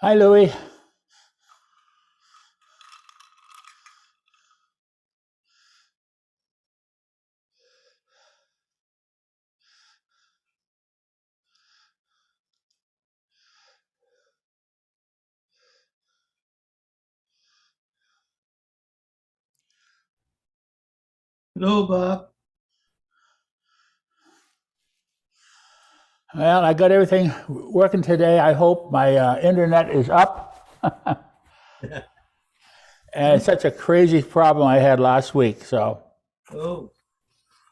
Hi, Louie. Hello, Bob. Well, I got everything working today. I hope my internet is up. And it's such a crazy problem I had last week. So, Oh,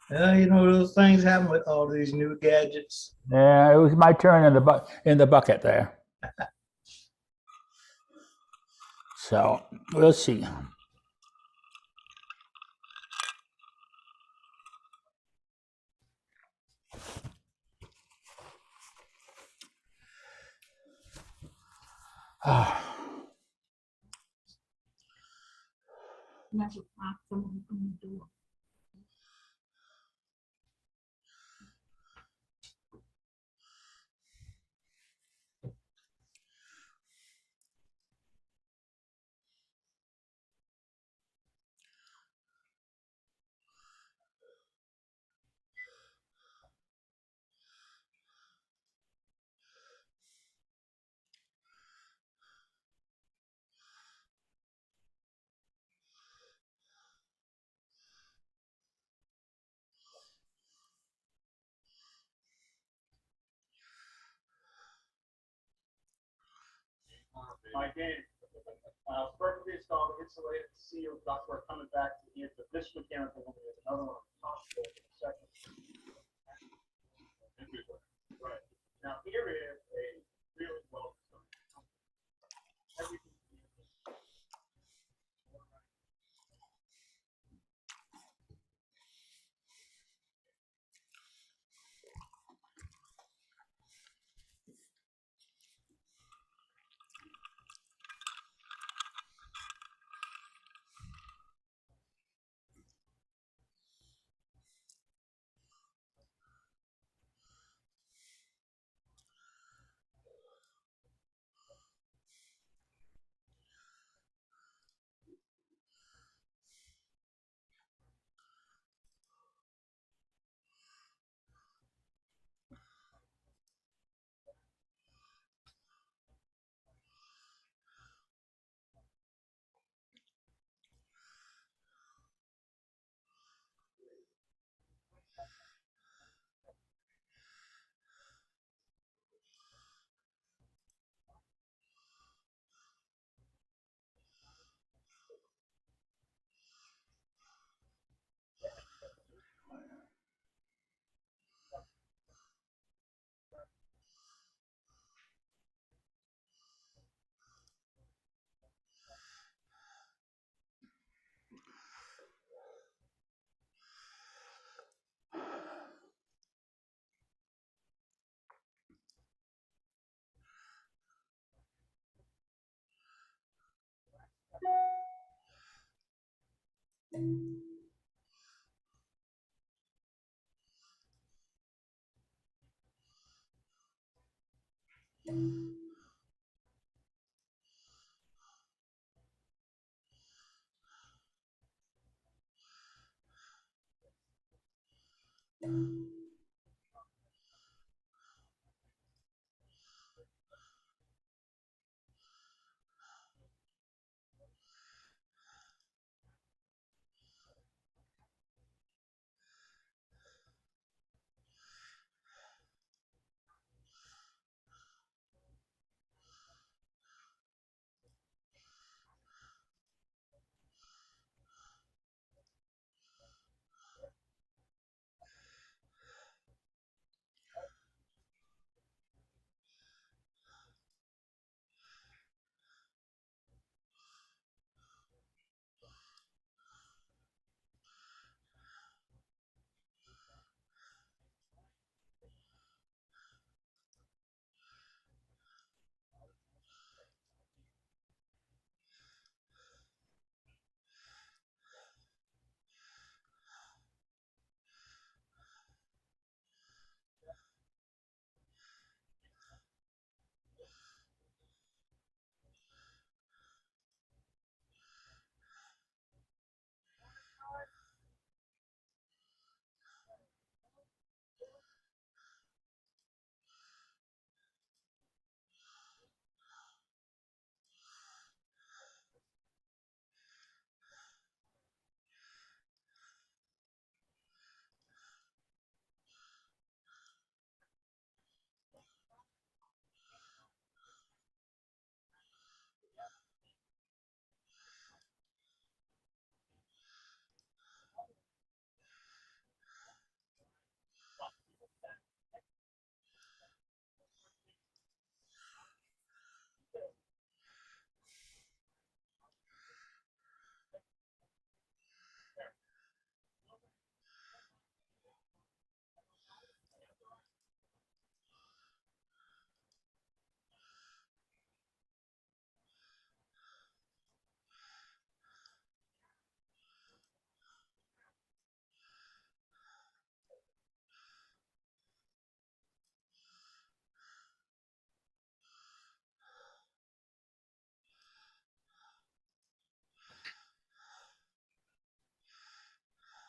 those things happen with all these new gadgets. yeah, it was my turn in the bucket there. So, we'll see. My game. Perfectly installed, insulated, sealed ductwork coming back to here. But this mechanical one is another one possible in a second. Right. Now here is a really well designed everything.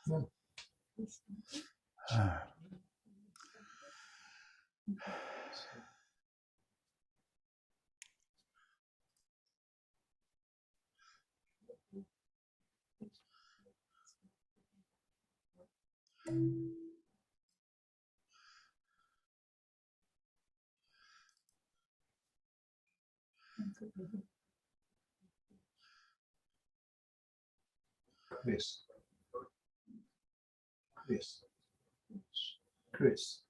Chris. Chris. Chris.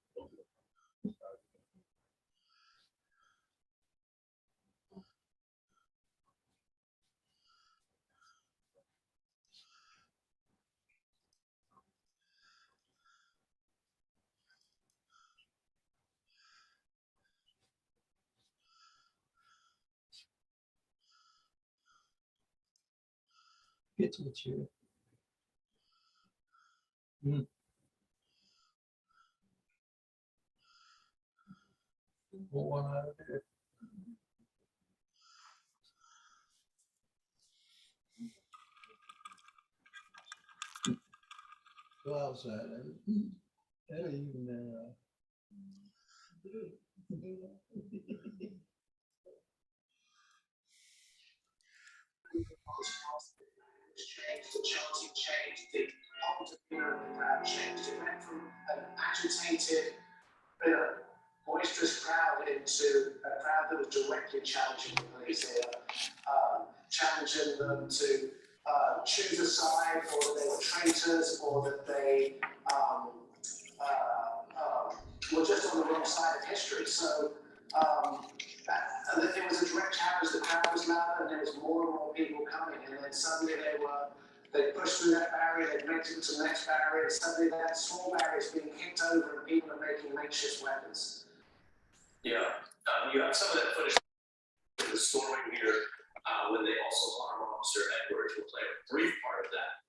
Get to the chair. Pull one out of there. Go outside. That even changed, the chanting changed, the whole demeanor of the crowd changed. It went from an agitated, boisterous crowd into a crowd that was directly challenging the police here, challenging them to choose a side, or that they were traitors, or that they were just on the wrong side of history. So it was a direct challenge. The crowd was louder, and there was more and more people coming. And then suddenly they pushed through that barrier. They went into the next barrier. And suddenly that small barrier is being kicked over, and people are making makeshift weapons. Yeah, you have some of that footage of the storming here when they also arm Officer Edwards will play a brief part of that.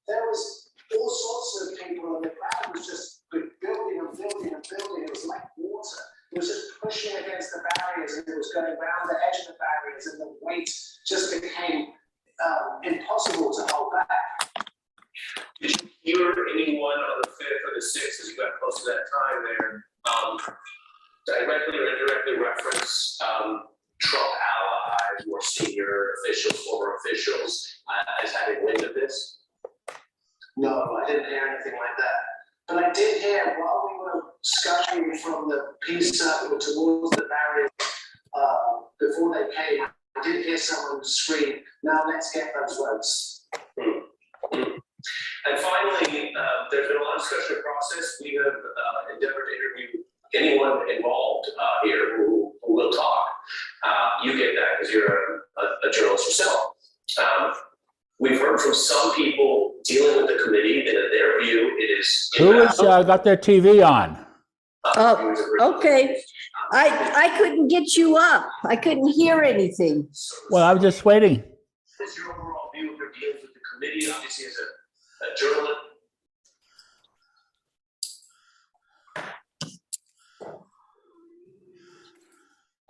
There was all sorts of people, and the crowd was just building and building and building. It was like water. It was just pushing against the barriers, and it was going around the edge of the barriers, and the weight just became impossible to hold back. Did you hear anyone on the 5th or the 6th as you got close to that time there directly or indirectly reference Trump allies or senior officials, former officials as having wind of this? No, I didn't hear anything like that. But I did hear, while we were scurrying from the peace circle towards the barriers before they came, I did hear someone scream, "Now let's get those votes." And finally, there's been a lot of discussion of process. We have endeavored to interview anyone involved here who will talk. You get that because you're a journalist yourself. We've heard from some people dealing with the committee that in their view it is Who has got their TV on? Oh, okay. I couldn't get you up. I couldn't hear anything. Well, I was just waiting. What's your overall view of their dealings with the committee, obviously as a journalist?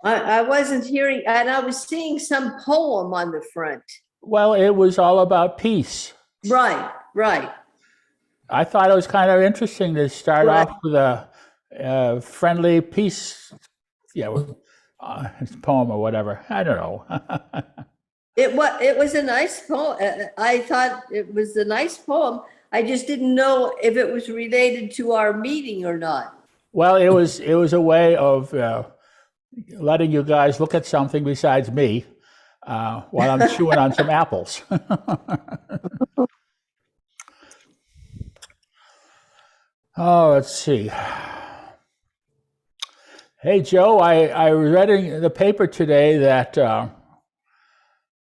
I wasn't hearing, and I was seeing some poem on the front. Well, it was all about peace. Right, right. I thought it was kind of interesting to start Right. off with a friendly peace, poem or whatever. I don't know. It was a nice poem. I thought it was a nice poem. I just didn't know if it was related to our meeting or not. Well, it was a way of letting you guys look at something besides me while I'm chewing on some apples. Oh, let's see. Hey, Joe, I read in the paper today that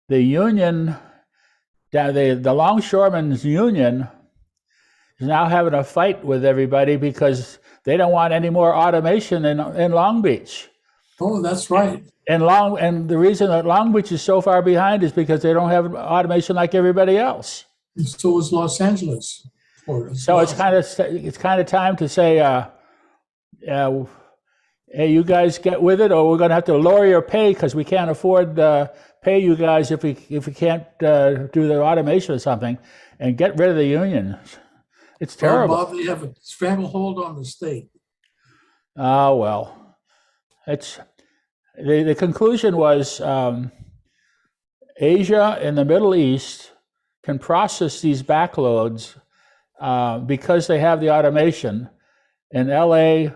the union, the longshoremen's union, is now having a fight with everybody because they don't want any more automation in Long Beach. Oh, that's right. And the reason that Long Beach is so far behind is because they don't have automation like everybody else. And so is Los Angeles. So it's kind of time to say, hey, you guys get with it, or we're going to have to lower your pay because we can't afford to pay you guys if we can't do the automation or something, and get rid of the union. It's terrible. Bob, they have a stranglehold on the state. Oh, well, it's the conclusion was Asia and the Middle East can process these backloads because they have the automation, and LA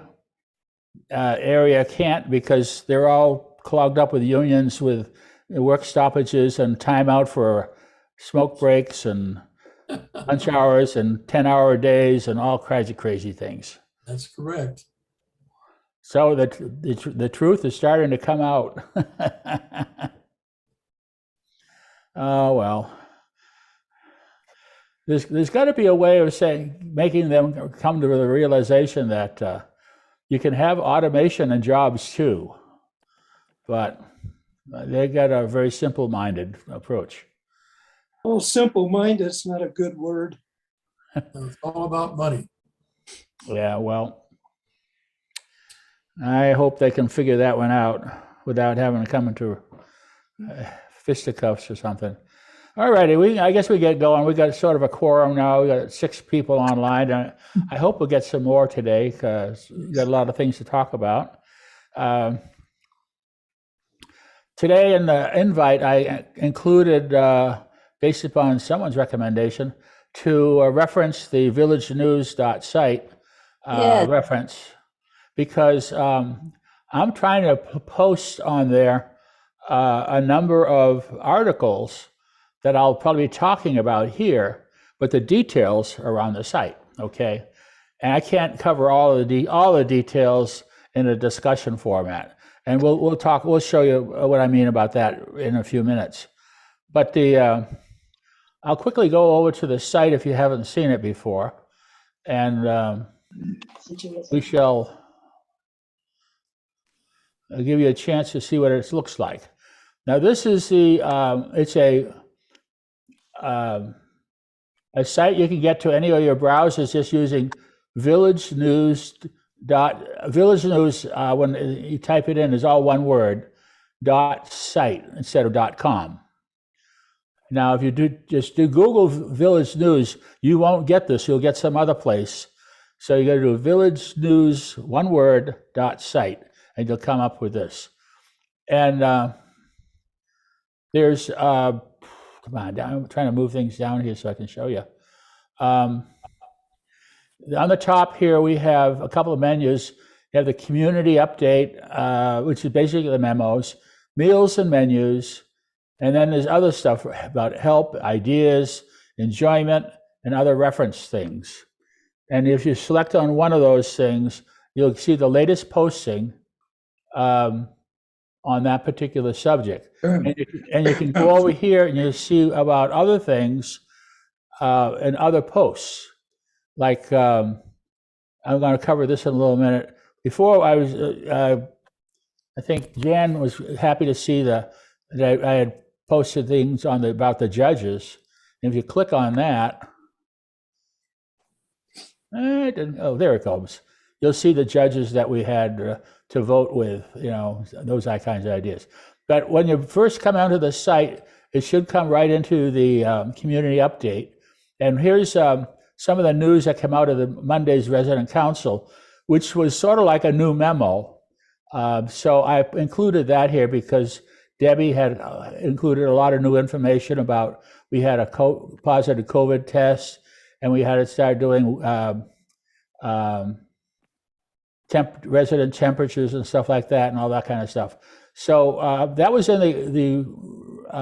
area can't because they're all clogged up with unions, with work stoppages and time out for smoke breaks and lunch hours and 10-hour days and all kinds of crazy things. That's correct. So the truth is starting to come out. Oh, well. There's got to be a way of making them come to the realization that you can have automation in jobs too, but they got a very simple-minded approach. Oh, simple-minded is not a good word. It's all about money. Yeah, well, I hope they can figure that one out without having to come into fisticuffs or something. All righty, I guess we get going. We got sort of a quorum now. We got 6 people online. I hope we'll get some more today because we got a lot of things to talk about. Today in the invite, I included, based upon someone's recommendation, to reference the villagenews.site Yes. reference, because I'm trying to post on there a number of articles that I'll probably be talking about here, but the details are on the site, okay? And I can't cover all the details in a discussion format. And we'll show you what I mean about that in a few minutes. But I'll quickly go over to the site if you haven't seen it before, and we shall give you a chance to see what it looks like. Now, this is it's a site you can get to any of your browsers just using Village News, when you type it in, is all one word, .site instead of .com. Now, if you just do Google Village News, you won't get this. You'll get some other place. So you got to do Village News, one word, .site, and you'll come up with this. And there's come on down. I'm trying to move things down here so I can show you. On the top here, we have a couple of menus. You have the community update, which is basically the memos, meals and menus, and then there's other stuff about help, ideas, enjoyment, and other reference things. And if you select on one of those things, you'll see the latest posting on that particular subject. And you can go over here and you'll see about other things and other posts. Like, I'm going to cover this in a little minute. Before I think Jan was happy to see that I had posted things about the judges. And if you click on that, oh, there it comes. You'll see the judges that we had to vote with, those kinds of ideas. But when you first come onto the site, it should come right into the community update. And here's some of the news that came out of the Monday's Resident Council, which was sort of like a new memo. So I included that here because Debbie had included a lot of new information about, we had a positive COVID test, and we had to start doing resident temperatures and stuff like that and all that kind of stuff. So that was in the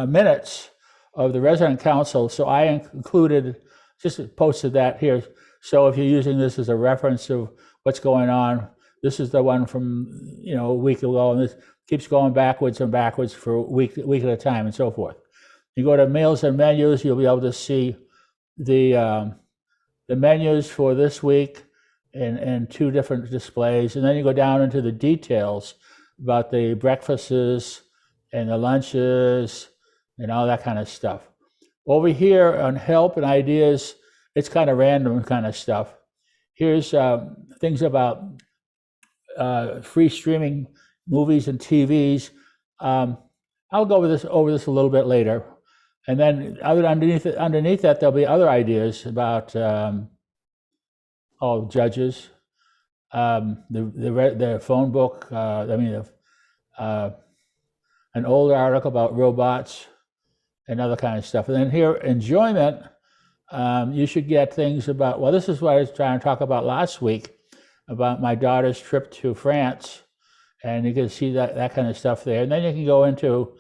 minutes of the Resident Council. So I included, just posted that here. So if you're using this as a reference of what's going on, this is the one from, a week ago, and this keeps going backwards and backwards for a week at a time and so forth. You go to meals and menus, you'll be able to see the menus for this week in 2 different displays. And then you go down into the details about the breakfasts and the lunches and all that kind of stuff. Over here on help and ideas, it's kind of random kind of stuff. Here's things about free streaming movies and TVs. I'll go over this a little bit later. And then underneath that, there'll be other ideas about judges, the phone book. An old article about robots and other kind of stuff. And then here, enjoyment. You should get things about. Well, this is what I was trying to talk about last week about my daughter's trip to France, and you can see that kind of stuff there. And then you can go into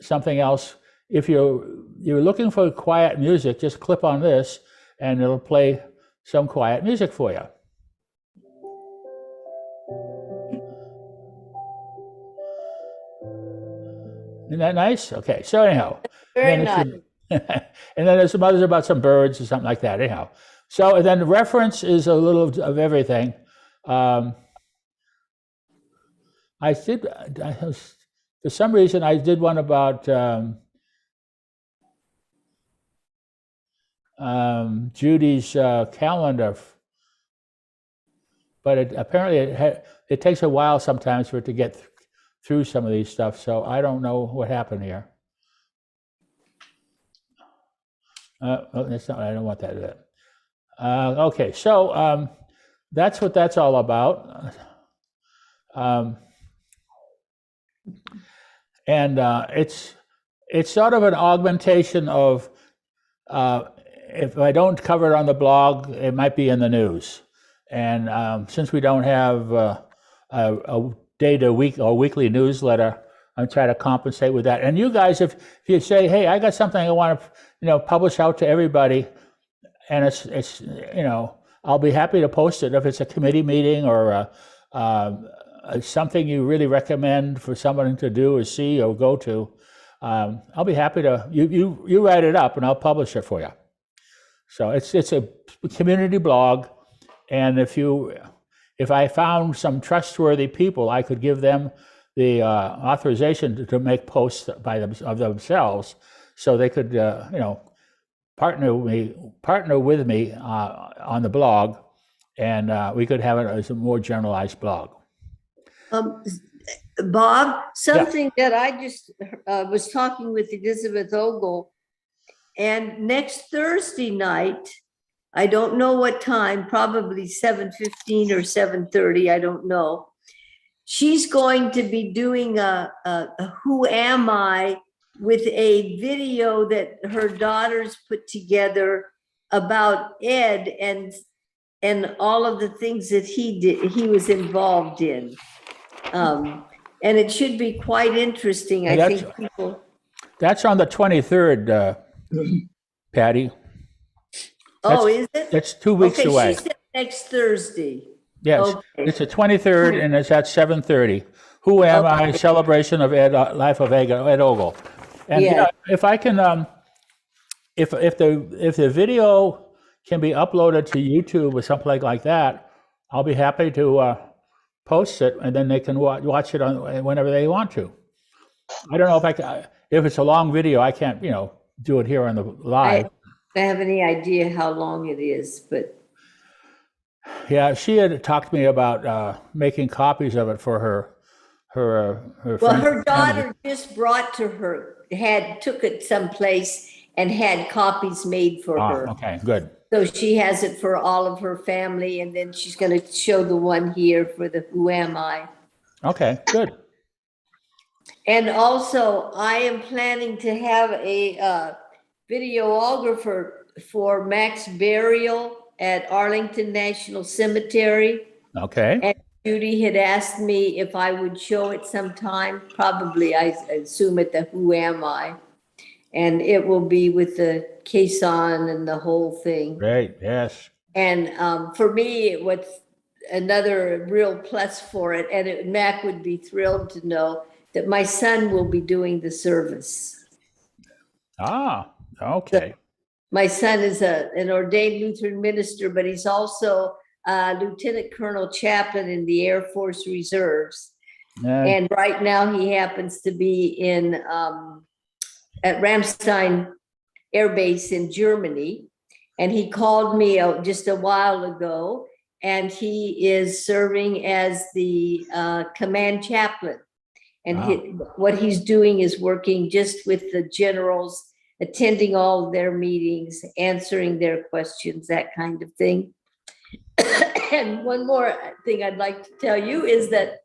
something else. If you're looking for quiet music, just click on this and it'll play some quiet music for you. Isn't that nice? Okay, so anyhow. Very nice. And then there's some others about some birds or something like that, anyhow. So, and then the reference is a little of everything. For some reason, I did one about Judy's calendar, but apparently it takes a while sometimes for it to get through some of these stuff. So I don't know what happened here. That's not. I don't want that to do that. Okay, so that's what that's all about. And it's sort of an augmentation of, if I don't cover it on the blog, it might be in the news. And since we don't have a day to week or weekly newsletter, I'm trying to compensate with that. And you guys, if you say, hey, I got something I want to publish out to everybody, and it's I'll be happy to post it if it's a committee meeting or something you really recommend for someone to do or see or go to. I'll be happy to, you write it up and I'll publish it for you. So it's a community blog, and if I found some trustworthy people, I could give them the authorization to make posts of themselves, so they could partner with me on the blog, and we could have it as a more generalized blog. Bob, something that I just was talking with Elizabeth Ogle, and next Thursday night, I don't know what time, probably 7:15 or 7:30, I don't know. She's going to be doing a Who Am I with a video that her daughters put together about Ed and all of the things that he was involved in. And it should be quite interesting. I think people. That's on the 23rd, Patty. Oh, is it? That's 2 weeks away. She said next Thursday. Yes, Okay. it's the 23rd, and it's at 7:30. Who Am I? Celebration of Life of Ed Ogle. And if I can, if the video can be uploaded to YouTube or something like that, I'll be happy to post it, and then they can watch it on whenever they want to. I don't know if it's a long video, I can't do it here on the live. I don't have any idea how long it is, but Yeah, she had talked to me about making copies of it for her Well, friends her and family. daughter just brought to her, took it someplace and had copies made for her. Okay, good. So she has it for all of her family, and then she's going to show the one here for the Who Am I? Okay, good. And also, I am planning to have a videographer for Max burial at Arlington National Cemetery. Okay, And Judy had asked me if I would show it sometime, probably, I assume at the Who Am I? And it will be with the caisson and the whole thing. great. Yes. And for me, what's another real plus for it, and Mac would be thrilled to know that my son will be doing the service. Okay. My son is an ordained Lutheran minister, but he's also a Lieutenant Colonel chaplain in the Air Force Reserves. And right now he happens to be in at Ramstein Air Base in Germany. And he called me just a while ago, and he is serving as the command chaplain. And what he's doing is working just with the generals, attending all of their meetings, answering their questions, that kind of thing. And one more thing I'd like to tell you is that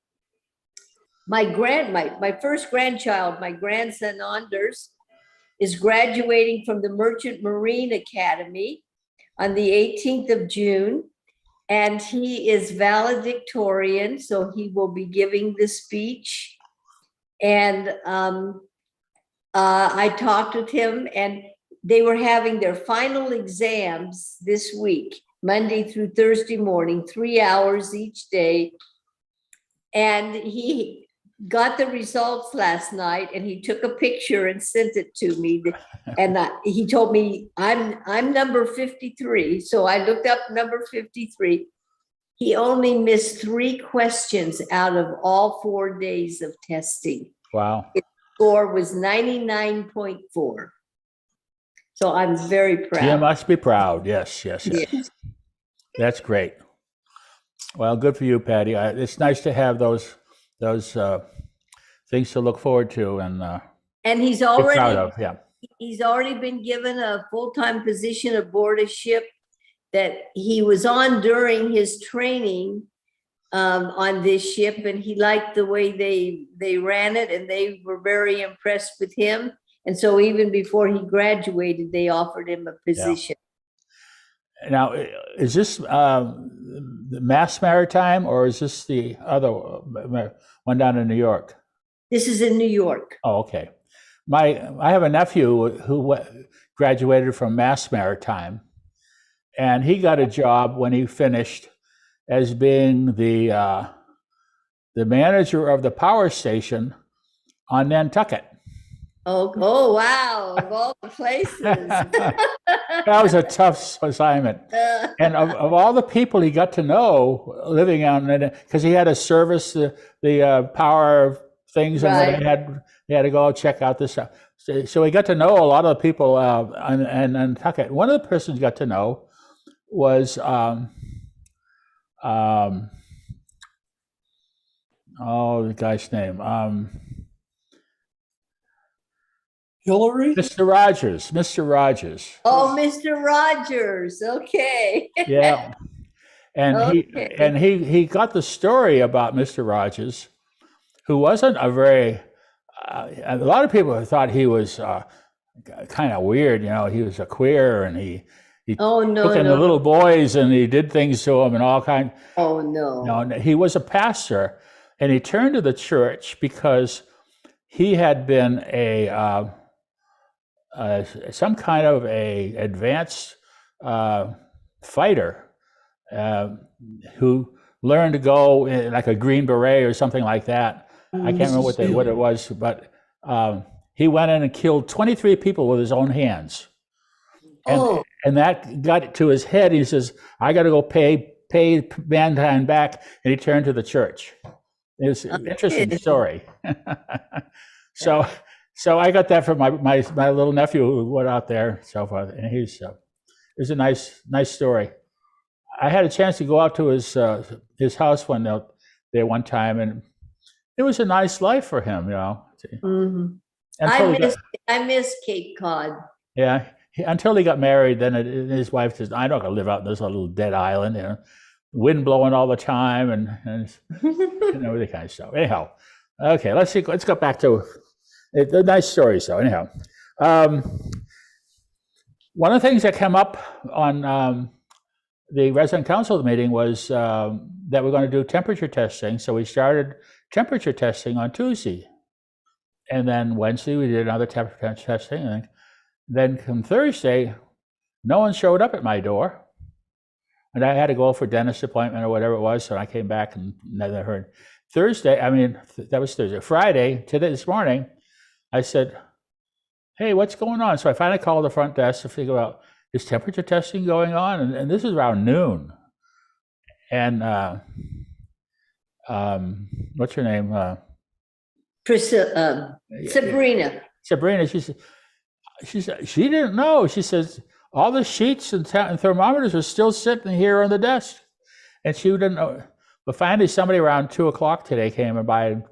my first grandchild, my grandson Anders, is graduating from the Merchant Marine Academy on the 18th of June. And he is valedictorian, so he will be giving the speech. And I talked with him, and they were having their final exams this week, Monday through Thursday morning, 3 hours each day. And he got the results last night, and he took a picture and sent it to me. And he told me I'm number 53. So I looked up number 53. He only missed 3 questions out of all 4 days of testing. Wow. His score was 99.4. So I'm very proud. You must be proud. Yes. Yes. That's great. Well, good for you, Patty. It's nice to have those things to look forward to And he's be proud already of. Yeah. he's already been given a full-time position aboard a ship that he was on during his training on this ship, and he liked the way they ran it, and they were very impressed with him. And so even before he graduated, they offered him a position. Now, is this the Mass Maritime, or is this the other one down in New York? This is in New York. Oh, okay. I have a nephew who graduated from Mass Maritime, and he got a job when he finished as being the manager of the power station on Nantucket. Oh wow! Of all the places. That was a tough assignment. And of all the people he got to know living on it, because he had to service the power things, and Right. they had to go check out this stuff. So he got to know a lot of the people on Nantucket. One of the persons he got to know was the guy's name, Hillary? Mr. Rogers. Mr. Rogers. Oh, Mr. Rogers. Okay. Yeah. And Okay. he got the story about Mr. Rogers, who wasn't a very a lot of people thought he was kind of weird. He was a queer, and he Oh no, took in the no. little boys, and he did things to them and all kind. Oh no. No, he was a pastor, and he turned to the church because he had been some kind of a advanced fighter who learned to go in like a Green Beret or something like that. I can't remember what it was, but he went in and killed 23 people with his own hands. And that got to his head. He says, "I got to go pay mankind back," and he turned to the church. It was an interesting story. So I got that from my little nephew who went out there and so forth, and it was a nice story. I had a chance to go out to his house one time, and it was a nice life for him, you know. Mhm. Until he got, I miss Cape Cod. yeah, until he got married, then his wife says, "I'm not going to live out in this little dead island, you know, wind blowing all the time, and you know, the kind of stuff." Anyhow, okay, let's go back to the nice stories, though. Anyhow, one of the things that came up on the resident council meeting was that we're going to do temperature testing. So we started temperature testing on Tuesday. And then Wednesday, we did another temperature testing. And then come Thursday, no one showed up at my door. And I had to go for a dentist appointment or whatever it was. So I came back and never heard. That was Thursday. Friday, this morning, I said, "Hey, what's going on?" So I finally called the front desk to figure out, is temperature testing going on? And this is around noon. And what's her name? Sabrina. Sabrina, she said she didn't know. She says all the sheets and thermometers are still sitting here on the desk, and she didn't know. But finally, somebody around 2:00 today came and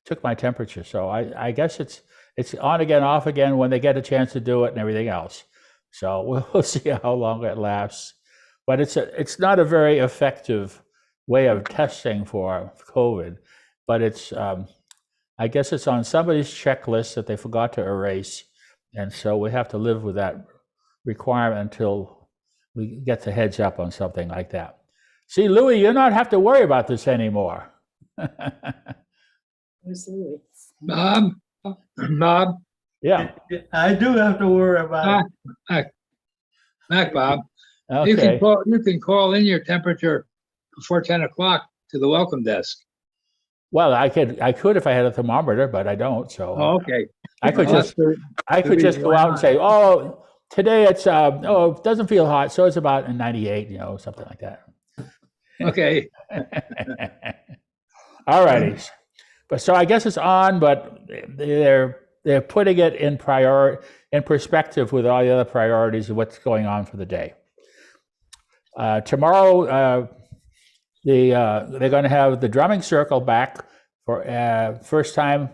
took my temperature. So I guess it's on again, off again when they get a chance to do it and everything else. So we'll see how long it lasts. But it's not a very effective way of testing for COVID. But it's I guess it's on somebody's checklist that they forgot to erase, and so we have to live with that requirement until we get the heads up on something like that. See, Louis, you don't have to worry about this anymore. Bob, Yeah. I do have to worry about it. Mac, Bob, Okay. you can call in your temperature before 10 o'clock to the welcome desk. Well, I could if I had a thermometer, but I don't. So Oh, okay. I could Well, just go out and say, "Oh, today it's it doesn't feel hot, so it's about 98, you know, something like that." Okay. All righty. But so I guess it's on, but they're putting it in perspective with all the other priorities of what's going on for the day. Tomorrow, they're going to have the drumming circle back for first time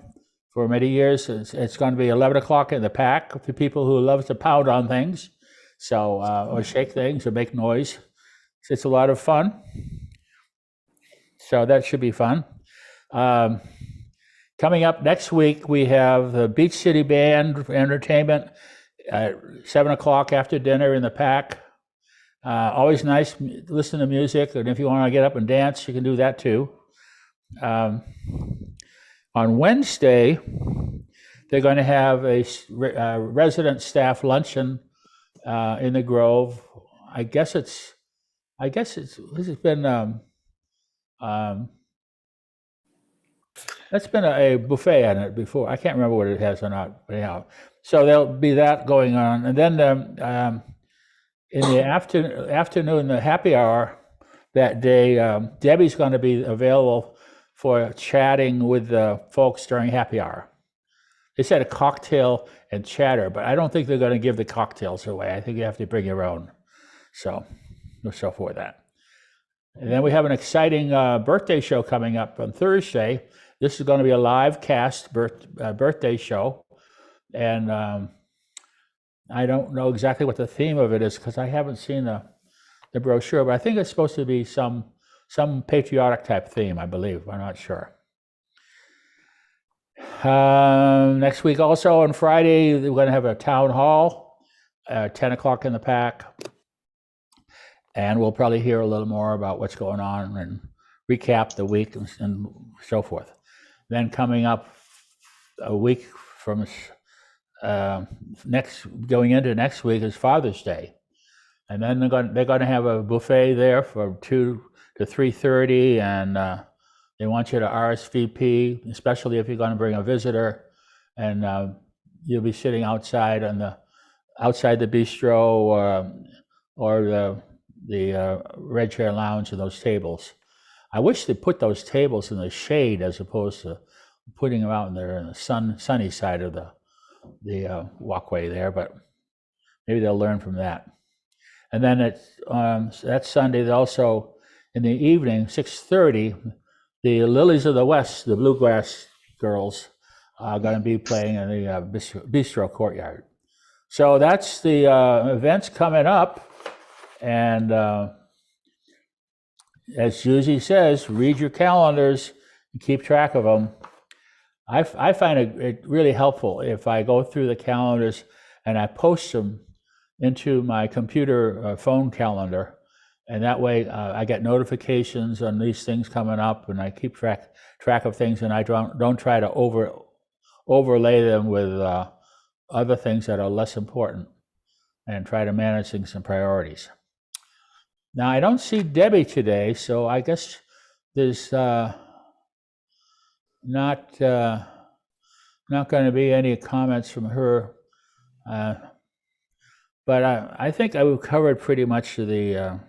for many years. It's going to be 11 o'clock in the Pack for people who love to pound on things, so or shake things or make noise. It's a lot of fun. So that should be fun. Coming up next week, we have the Beach City Band entertainment at 7 o'clock after dinner in the Pack. Always nice to listen to music, and if you want to get up and dance, you can do that too. On Wednesday, they're going to have a resident staff luncheon in the Grove. I guess this has been that's been a buffet on it before. I can't remember what it has or not, but anyhow. So there'll be that going on, and then in the afternoon, the happy hour that day, Debbie's going to be available for chatting with the folks during happy hour. They said a cocktail and chatter, but I don't think they're going to give the cocktails away. I think you have to bring your own. So for that. And then we have an exciting birthday show coming up on Thursday. This is going to be a live cast birthday show. And I don't know exactly what the theme of it is because I haven't seen the brochure, but I think it's supposed to be some patriotic type theme, I believe. I'm not sure. Next week also on Friday, we're going to have a town hall, 10 o'clock in the Pack. And we'll probably hear a little more about what's going on and recap the week and so forth. Then coming up a week from going into next week is Father's Day. And then they're going to have a buffet there from 2 to 3:30, and they want you to RSVP, especially if you're going to bring a visitor. And you'll be sitting outside outside the bistro or the Red Chair Lounge and those tables. I wish they put those tables in the shade as opposed to putting them out in the sunny side of the walkway there, but maybe they'll learn from that. And then that Sunday also in the evening, 6:30, the Lilies of the West, the Bluegrass girls, are going to be playing in the Bistro Courtyard. So that's the events coming up. And as Susie says, read your calendars and keep track of them. I find it really helpful if I go through the calendars and I post them into my computer phone calendar. And that way I get notifications on these things coming up, and I keep track of things, and I don't try to overlay them with other things that are less important, and try to manage things and priorities. Now, I don't see Debbie today, so I guess there's not going to be any comments from her. But I think we've covered pretty much the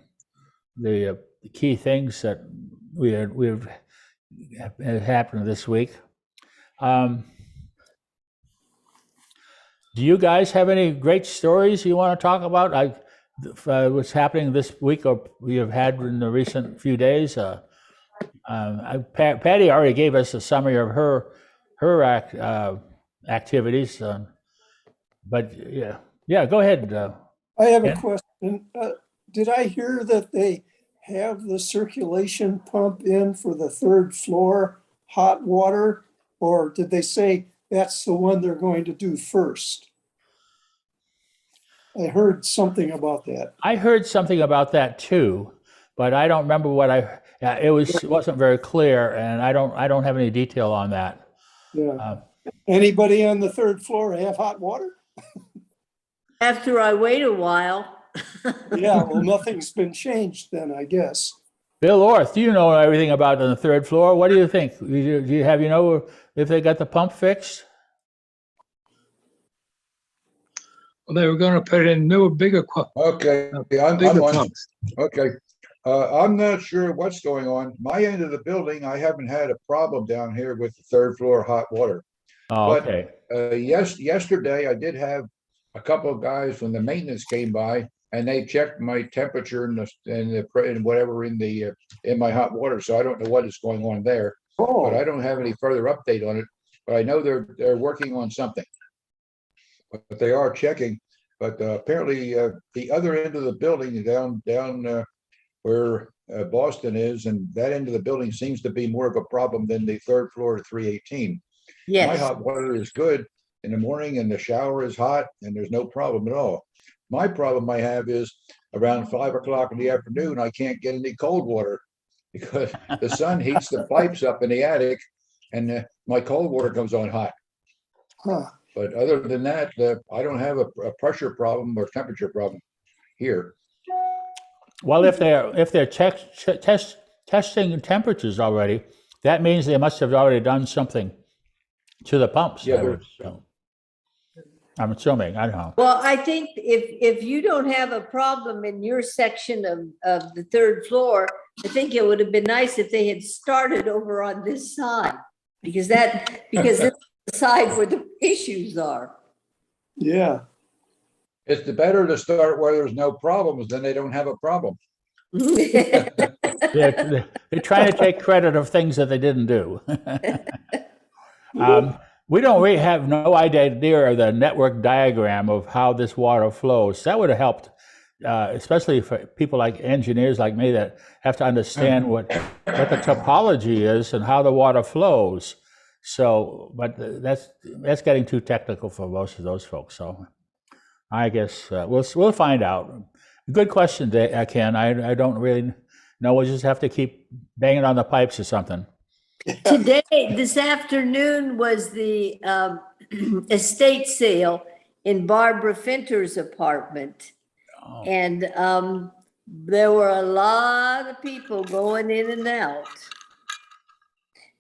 key things that we've happened this week. Do you guys have any great stories you want to talk about? What's happening this week, or we have had in the recent few days? Patty already gave us a summary of her activities, but yeah, go ahead. I have a Ken? question. Did I hear that they have the circulation pump in for the third floor hot water? Or did they say that's the one they're going to do first? I heard something about that. I heard something about that too, but I don't remember what it wasn't very clear, and I don't have any detail on that. Yeah. Anybody on the third floor have hot water? After I wait a while. Yeah, well, nothing's been changed then, I guess. Bill Orth, you know everything about on the third floor. What do you think? Do you know if they got the pump fixed? Well, they were gonna put in new, bigger, Okay, I'm bigger on. pumps. Okay, I'm not sure what's going on. My end of the building, I haven't had a problem down here with the third floor hot water. Oh, But, okay. Yesterday I did have a couple of guys from the maintenance came by and they checked my temperature and whatever in my hot water. So I don't know what is going on there, but I don't have any further update on it. But I know they're working on something. But they are checking. But apparently the other end of the building down where Boston is, and that end of the building seems to be more of a problem than the third floor to 318. My Yes. hot water is good in the morning and the shower is hot and there's no problem at all. My problem I have is around 5 o'clock in the afternoon, I can't get any cold water because the sun heats the pipes up in the attic and my cold water comes on hot. Huh. But other than that, I don't have a pressure problem or temperature problem here. Well, if they're testing temperatures already, that means they must have already done something to the pumps. Yeah, I'm assuming. I don't know. Well, I think if you don't have a problem in your section of the third floor, I think it would have been nice if they had started over on this side, because this is the side where the issues are. Yeah. It's better to start where there's no problems than they don't have a problem. They're trying to take credit of things that they didn't do. We don't really have no idea of the network diagram of how this water flows. That would have helped, especially for people like engineers like me that have to understand what the topology is and how the water flows. So, but that's getting too technical for most of those folks. So, I guess we'll find out. Good question, Ken. I don't really know. We'll just have to keep banging on the pipes or something. Today, this afternoon was the estate sale in Barbara Finter's apartment. Oh. And there were a lot of people going in and out.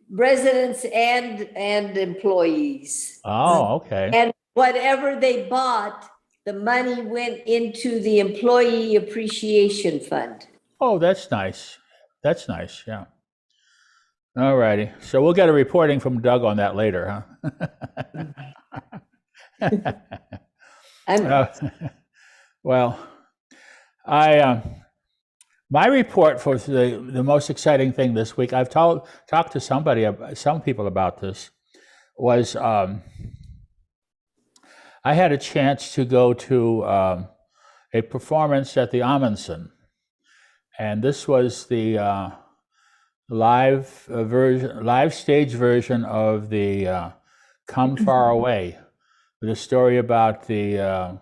Residents and employees. Oh, okay. And whatever they bought, the money went into the Employee Appreciation Fund. Oh, that's nice. That's nice. Yeah. All righty. So we'll get a reporting from Doug on that later, huh? I'm- Well, My report for the most exciting thing this week, I've talked to some people about this, was I had a chance to go to a performance at the Amundsen, and this was the live stage version of the Come Far Away, with a story about the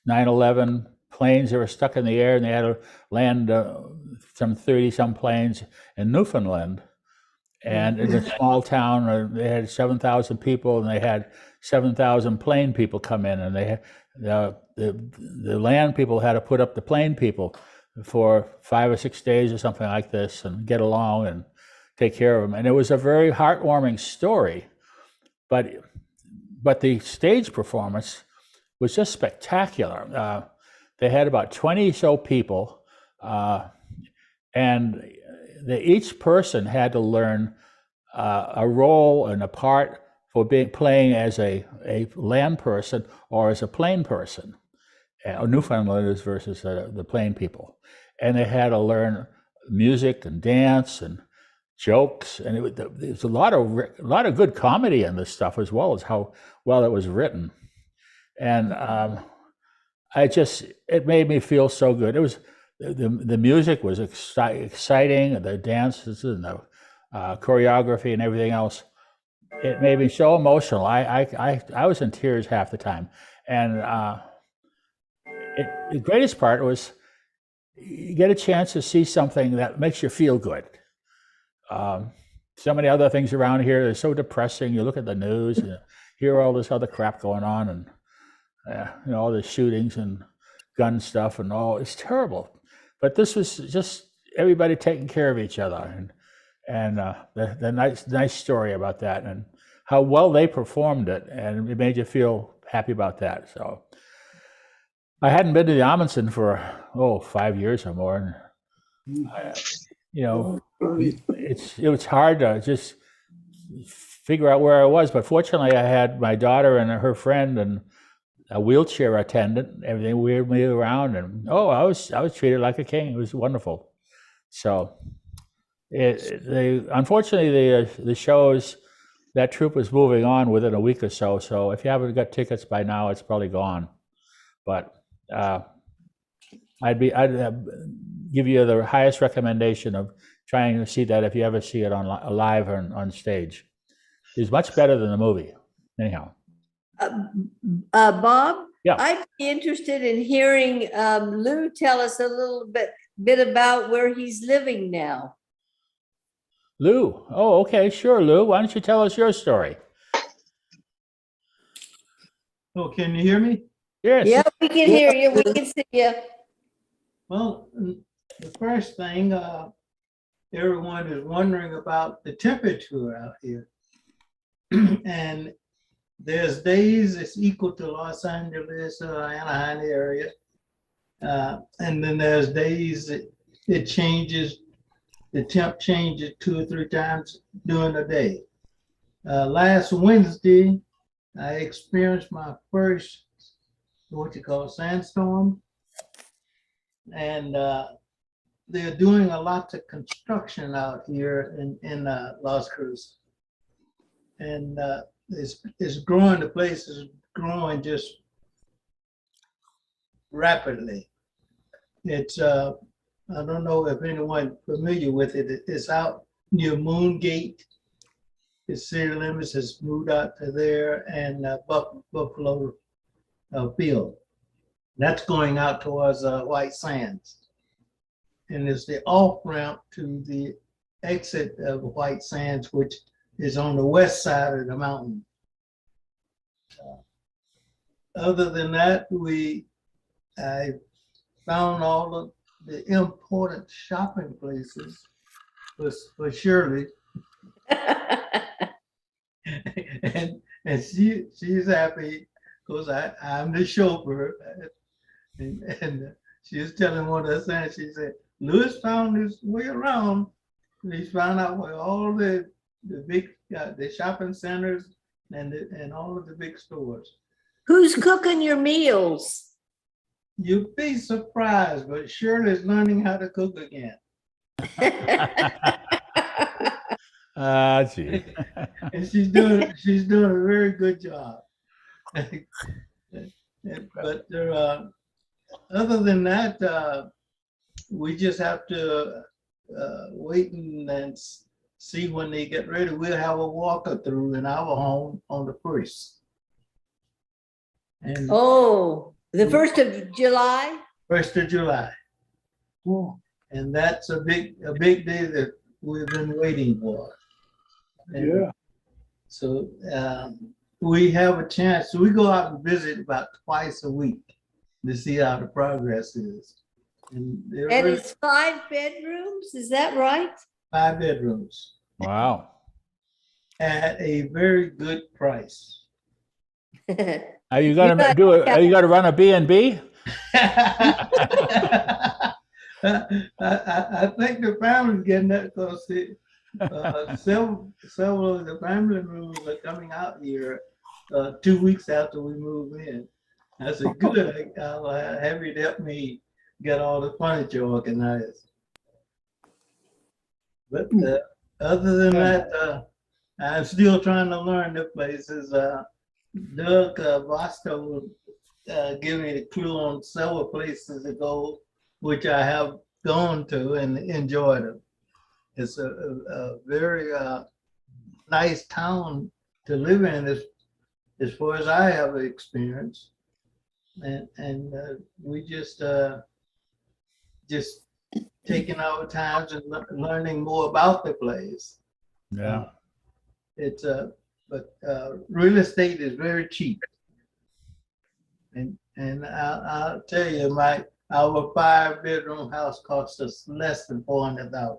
9/11 planes that were stuck in the air, and they had to land some 30-some planes in Newfoundland. And in a small town, they had 7,000 people, and they had 7,000 plane people come in, and they had, the land people had to put up the plane people for 5 or 6 days or something like this, and get along and take care of them. And it was a very heartwarming story, but the stage performance was just spectacular. They had about 20 so people, and each person had to learn a role and a part for playing as a land person or as a plane person, Newfoundlanders versus the plane people. And they had to learn music and dance and jokes, and there's a lot of good comedy in this stuff, as well as how well it was written. And it made me feel so good. It was the music was exciting, the dances and the choreography and everything else. It made me so emotional. I was in tears half the time. And the greatest part was you get a chance to see something that makes you feel good. So many other things around here, they're so depressing. You look at the news and hear all this other crap going on, and all the shootings and gun stuff and all. It's terrible. But this was just everybody taking care of each other, and the nice story about that, and how well they performed it, and it made you feel happy about that. So I hadn't been to the Amundsen for 5 years or more. And, it was hard to just figure out where I was, but fortunately I had my daughter and her friend and a wheelchair attendant. Everything wheeled me around, and I was treated like a king. It was wonderful. So, unfortunately the shows, that troupe was moving on within a week or so. So if you haven't got tickets by now, it's probably gone. But I'd give you the highest recommendation of trying to see that if you ever see it on live or on stage. It's much better than the movie. Anyhow. Bob? Yeah. I'd be interested in hearing Lou tell us a little bit about where he's living now. Lou. Oh, okay, sure, Lou. Why don't you tell us your story? Oh, can you hear me? Yes. Yeah, we can hear you. We can see you. Well, the first thing, everyone is wondering about the temperature out here. And there's days it's equal to Los Angeles or Anaheim area. And then there's days it changes, the temp changes 2 or 3 times during the day. Last Wednesday, I experienced my first, sandstorm. And they're doing a lot of construction out here in Las Cruces. And it's growing, the place is growing just rapidly. It's, I don't know if anyone familiar with it. It's out near Moon Gate. The city limits has moved out to there, and Buffalo Field. That's going out towards White Sands. And it's the off-ramp to the exit of White Sands, which is on the west side of the mountain. Other than that, I found all of the important shopping places for Shirley. and she's happy because I'm the chauffeur. And she was telling one of her sons, she said, Louis found his way around. And he found out where all the big the shopping centers and all of the big stores. Who's cooking your meals? You'd be surprised, but Shirley's learning how to cook again. Gee. And she's doing a very good job. But other than that, we just have to wait and see when they get ready. We'll have a walkthrough in our home on the 1st. And Oh, the 1st of July? 1st of July. And that's a big day that we've been waiting for. And Yeah. so we have a chance. So we go out and visit about twice a week to see how the progress is. And there And are it's 5 bedrooms, is that right? 5 bedrooms Wow. at a very good price. Are you gonna got- do it? Are you gonna run a B&B? I think the family's getting that because several of the family rooms are coming out here 2 weeks after we move in. I said, good, I'll have you to help me get all the furniture organized. But other than that, I'm still trying to learn the places. Doug Vasta will give me the clue on several places to go, which I have gone to and enjoyed them. It's a very nice town to live in as far as I have experienced. And we just taking our times and learning more about the place. Yeah. It's but real estate is very cheap. And I'll tell you, our 5-bedroom house cost us less than $400,000.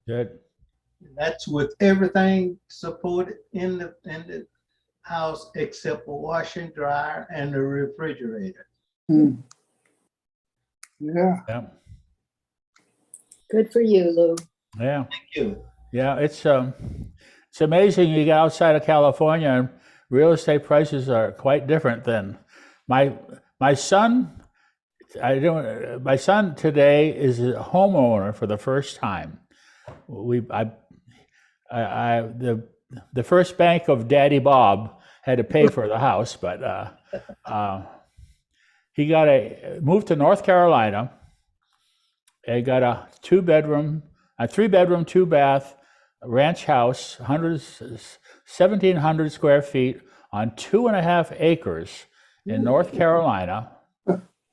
Good. That's with everything supported in the house except for washing, dryer, and the refrigerator. Yeah. Yeah. Good for you, Lou. Yeah. Thank you. Yeah. It's amazing. You get outside of California and real estate prices are quite different than my son. My son today is a homeowner for the first time. The first bank of Daddy Bob had to pay for the house, but he moved to North Carolina and got a 2-bedroom, a 3-bedroom, 2-bath ranch house, 1,700 square feet on 2.5 acres in North Carolina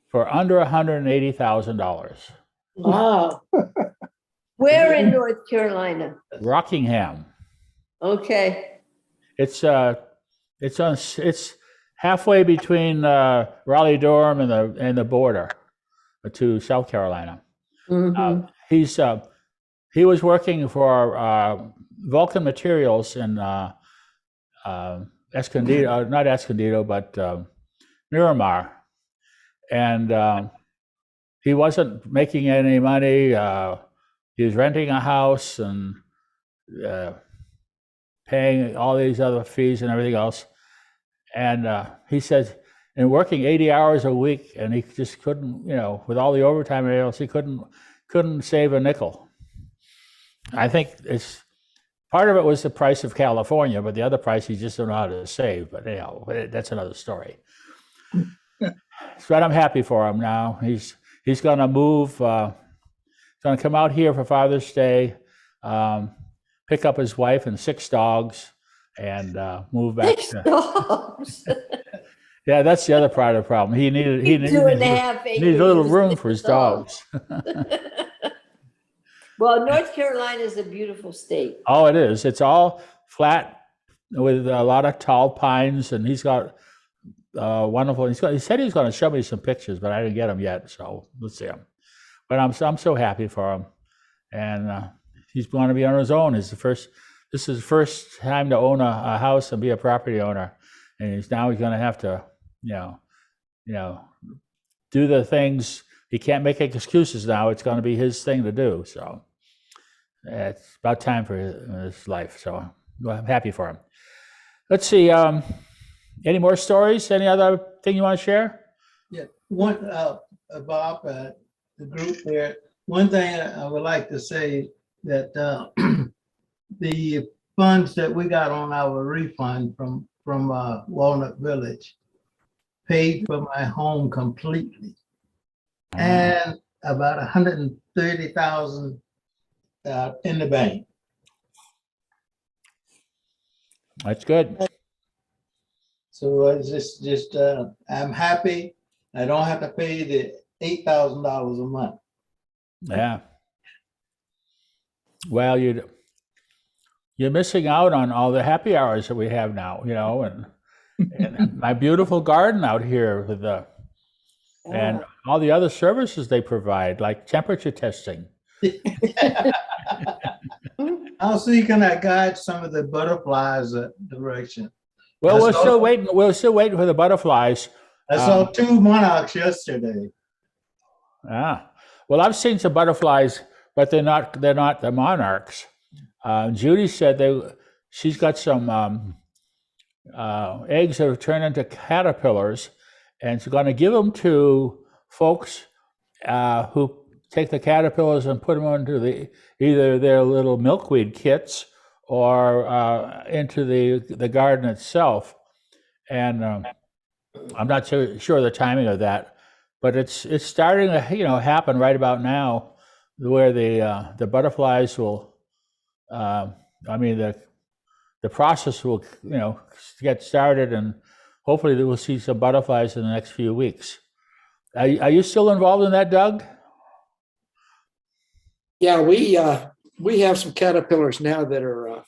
for under $180,000. Wow. Where in North Carolina? Rockingham. Okay. It's halfway between Raleigh-Durham and the border to South Carolina. Mhm. He was working for Vulcan Materials in Escondido, not Escondido, but Miramar, and he wasn't making any money. He was renting a house and paying all these other fees and everything else. And he said, and working 80 hours a week, and he just couldn't, with all the overtime and everything else, he couldn't save a nickel. I think it's part of it was the price of California, but the other price he just don't know how to save. But anyhow, that's another story. But I'm happy for him now. He's going to move. He's going to come out here for Father's Day, pick up his wife and 6 dogs, and move back. Yeah, that's the other part of the problem. He needed 2.5 acres. needed a little room for his dogs. Well, North Carolina is a beautiful state. Oh, it is. It's all flat with a lot of tall pines, and he's got wonderful. He said he was going to show me some pictures, but I didn't get them yet. So let's see them. But I'm so happy for him, and he's going to be on his own. This is his first time to own a house and be a property owner, and he's going to have to, do the things. He can't make excuses now. It's going to be his thing to do. So it's about time for his life. So I'm happy for him. Let's see. Any more stories? Any other thing you want to share? Yeah, one, Bob, the group there, one thing I would like to say that the funds that we got on our refund from Walnut Village paid for my home completely. And about 130,000 in the bank. That's good. So it's just I'm happy. I don't have to pay the $8,000 a month. Yeah. Well, you're missing out on all the happy hours that we have now, you know, and my beautiful garden out here with and all the other services they provide, like temperature testing. I'll see, can I guide some of the butterflies direction? Well, I we're saw- still waiting. We're still waiting for the butterflies. I saw 2 monarchs yesterday. Well, I've seen some butterflies, but they're not the monarchs. Judy said she's got some eggs that have turned into caterpillars, and she's going to give them to folks who take the caterpillars and put them into either their little milkweed kits or into the garden itself. And I'm not sure the timing of that, but it's starting to happen right about now, where the butterflies will. The process will get started, and hopefully we'll see some butterflies in the next few weeks. Are you still involved in that, Doug? Yeah, we have some caterpillars now that are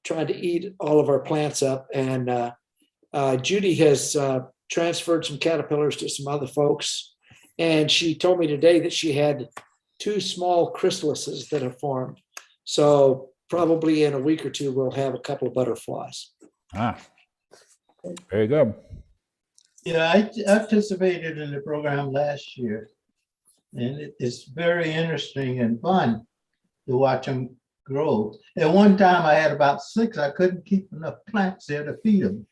trying to eat all of our plants up, and Judy has transferred some caterpillars to some other folks, and she told me today that she had 2 small chrysalises that have formed. So probably in a week or 2, we'll have a couple of butterflies. Very good. Yeah, I participated in the program last year, and it's very interesting and fun to watch them grow. At one time, I had about 6. I couldn't keep enough plants there to feed them.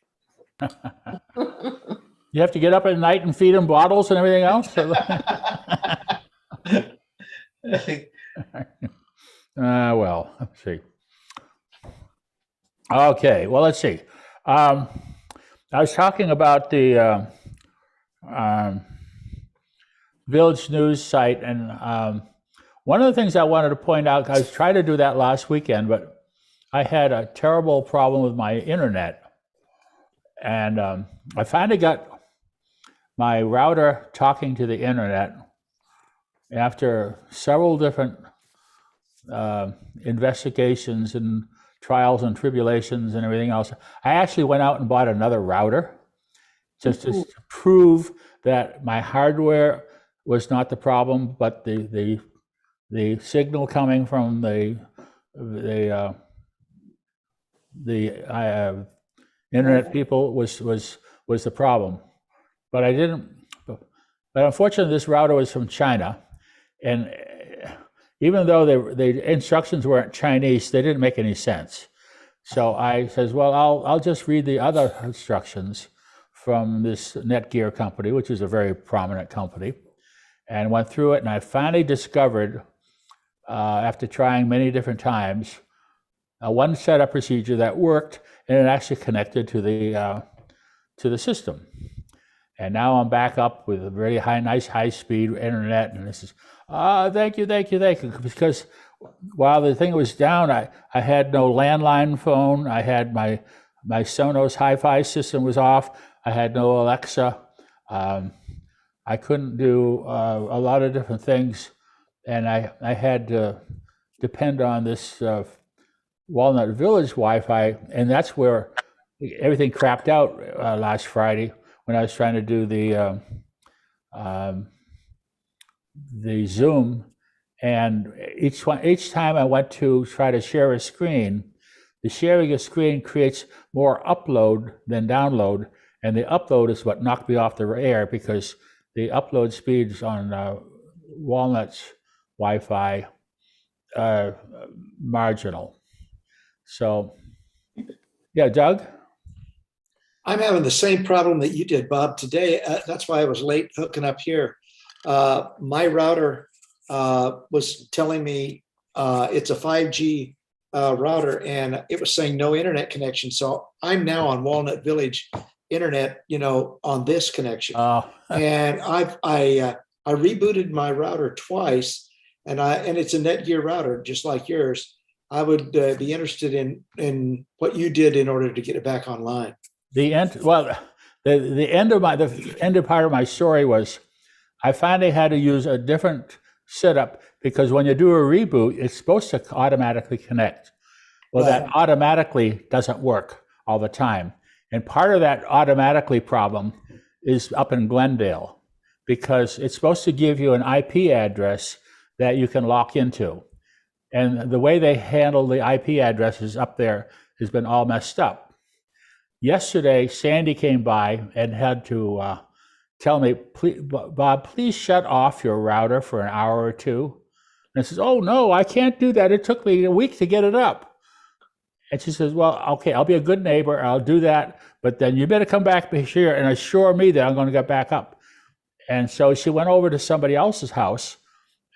You have to get up at night and feed them bottles and everything else? Well, let's see. Okay, well, let's see. I was talking about the Village News site, and one of the things I wanted to point out, I was trying to do that last weekend, but I had a terrible problem with my internet. And I finally got my router talking to the internet after several different investigations and trials and tribulations and everything else. I actually went out and bought another router just to prove that my hardware was not the problem, but the signal coming from the internet people was the problem. But I didn't. But unfortunately, this router was from China, and even though the instructions weren't Chinese, they didn't make any sense. So I says, well, I'll just read the other instructions from this Netgear company, which is a very prominent company, and went through it. And I finally discovered, after trying many different times, one setup procedure that worked, and it actually connected to the system. And now I'm back up with a very nice high-speed internet, and this is, thank you, because while the thing was down, I had no landline phone, I had my Sonos hi-fi system was off, I had no Alexa, I couldn't do a lot of different things, and I had to depend on this Walnut Village Wi-Fi, and that's where everything crapped out last Friday when I was trying to do the Zoom, and each time I went to try to share a screen, the sharing a screen creates more upload than download, and the upload is what knocked me off the air, because the upload speeds on Walnut's Wi-Fi are marginal. So, yeah, Doug? I'm having the same problem that you did, Bob, today. That's why I was late hooking up here. My router was telling me it's a 5G router, and it was saying no internet connection. So I'm now on Walnut Village internet, on this connection. And I rebooted my router twice, and it's a Netgear router, just like yours. I would be interested in what you did in order to get it back online. The end part of my story was I finally had to use a different setup, because when you do a reboot, it's supposed to automatically connect. Well, that automatically doesn't work all the time. And part of that automatically problem is up in Glendale, because it's supposed to give you an IP address that you can lock into. And the way they handle the IP addresses up there has been all messed up. Yesterday, Sandy came by and had to tell me, Bob, please shut off your router for an hour or two. And I says, oh, no, I can't do that. It took me a week to get it up. And she says, well, okay, I'll be a good neighbor. I'll do that. But then you better come back here and assure me that I'm going to get back up. And so she went over to somebody else's house,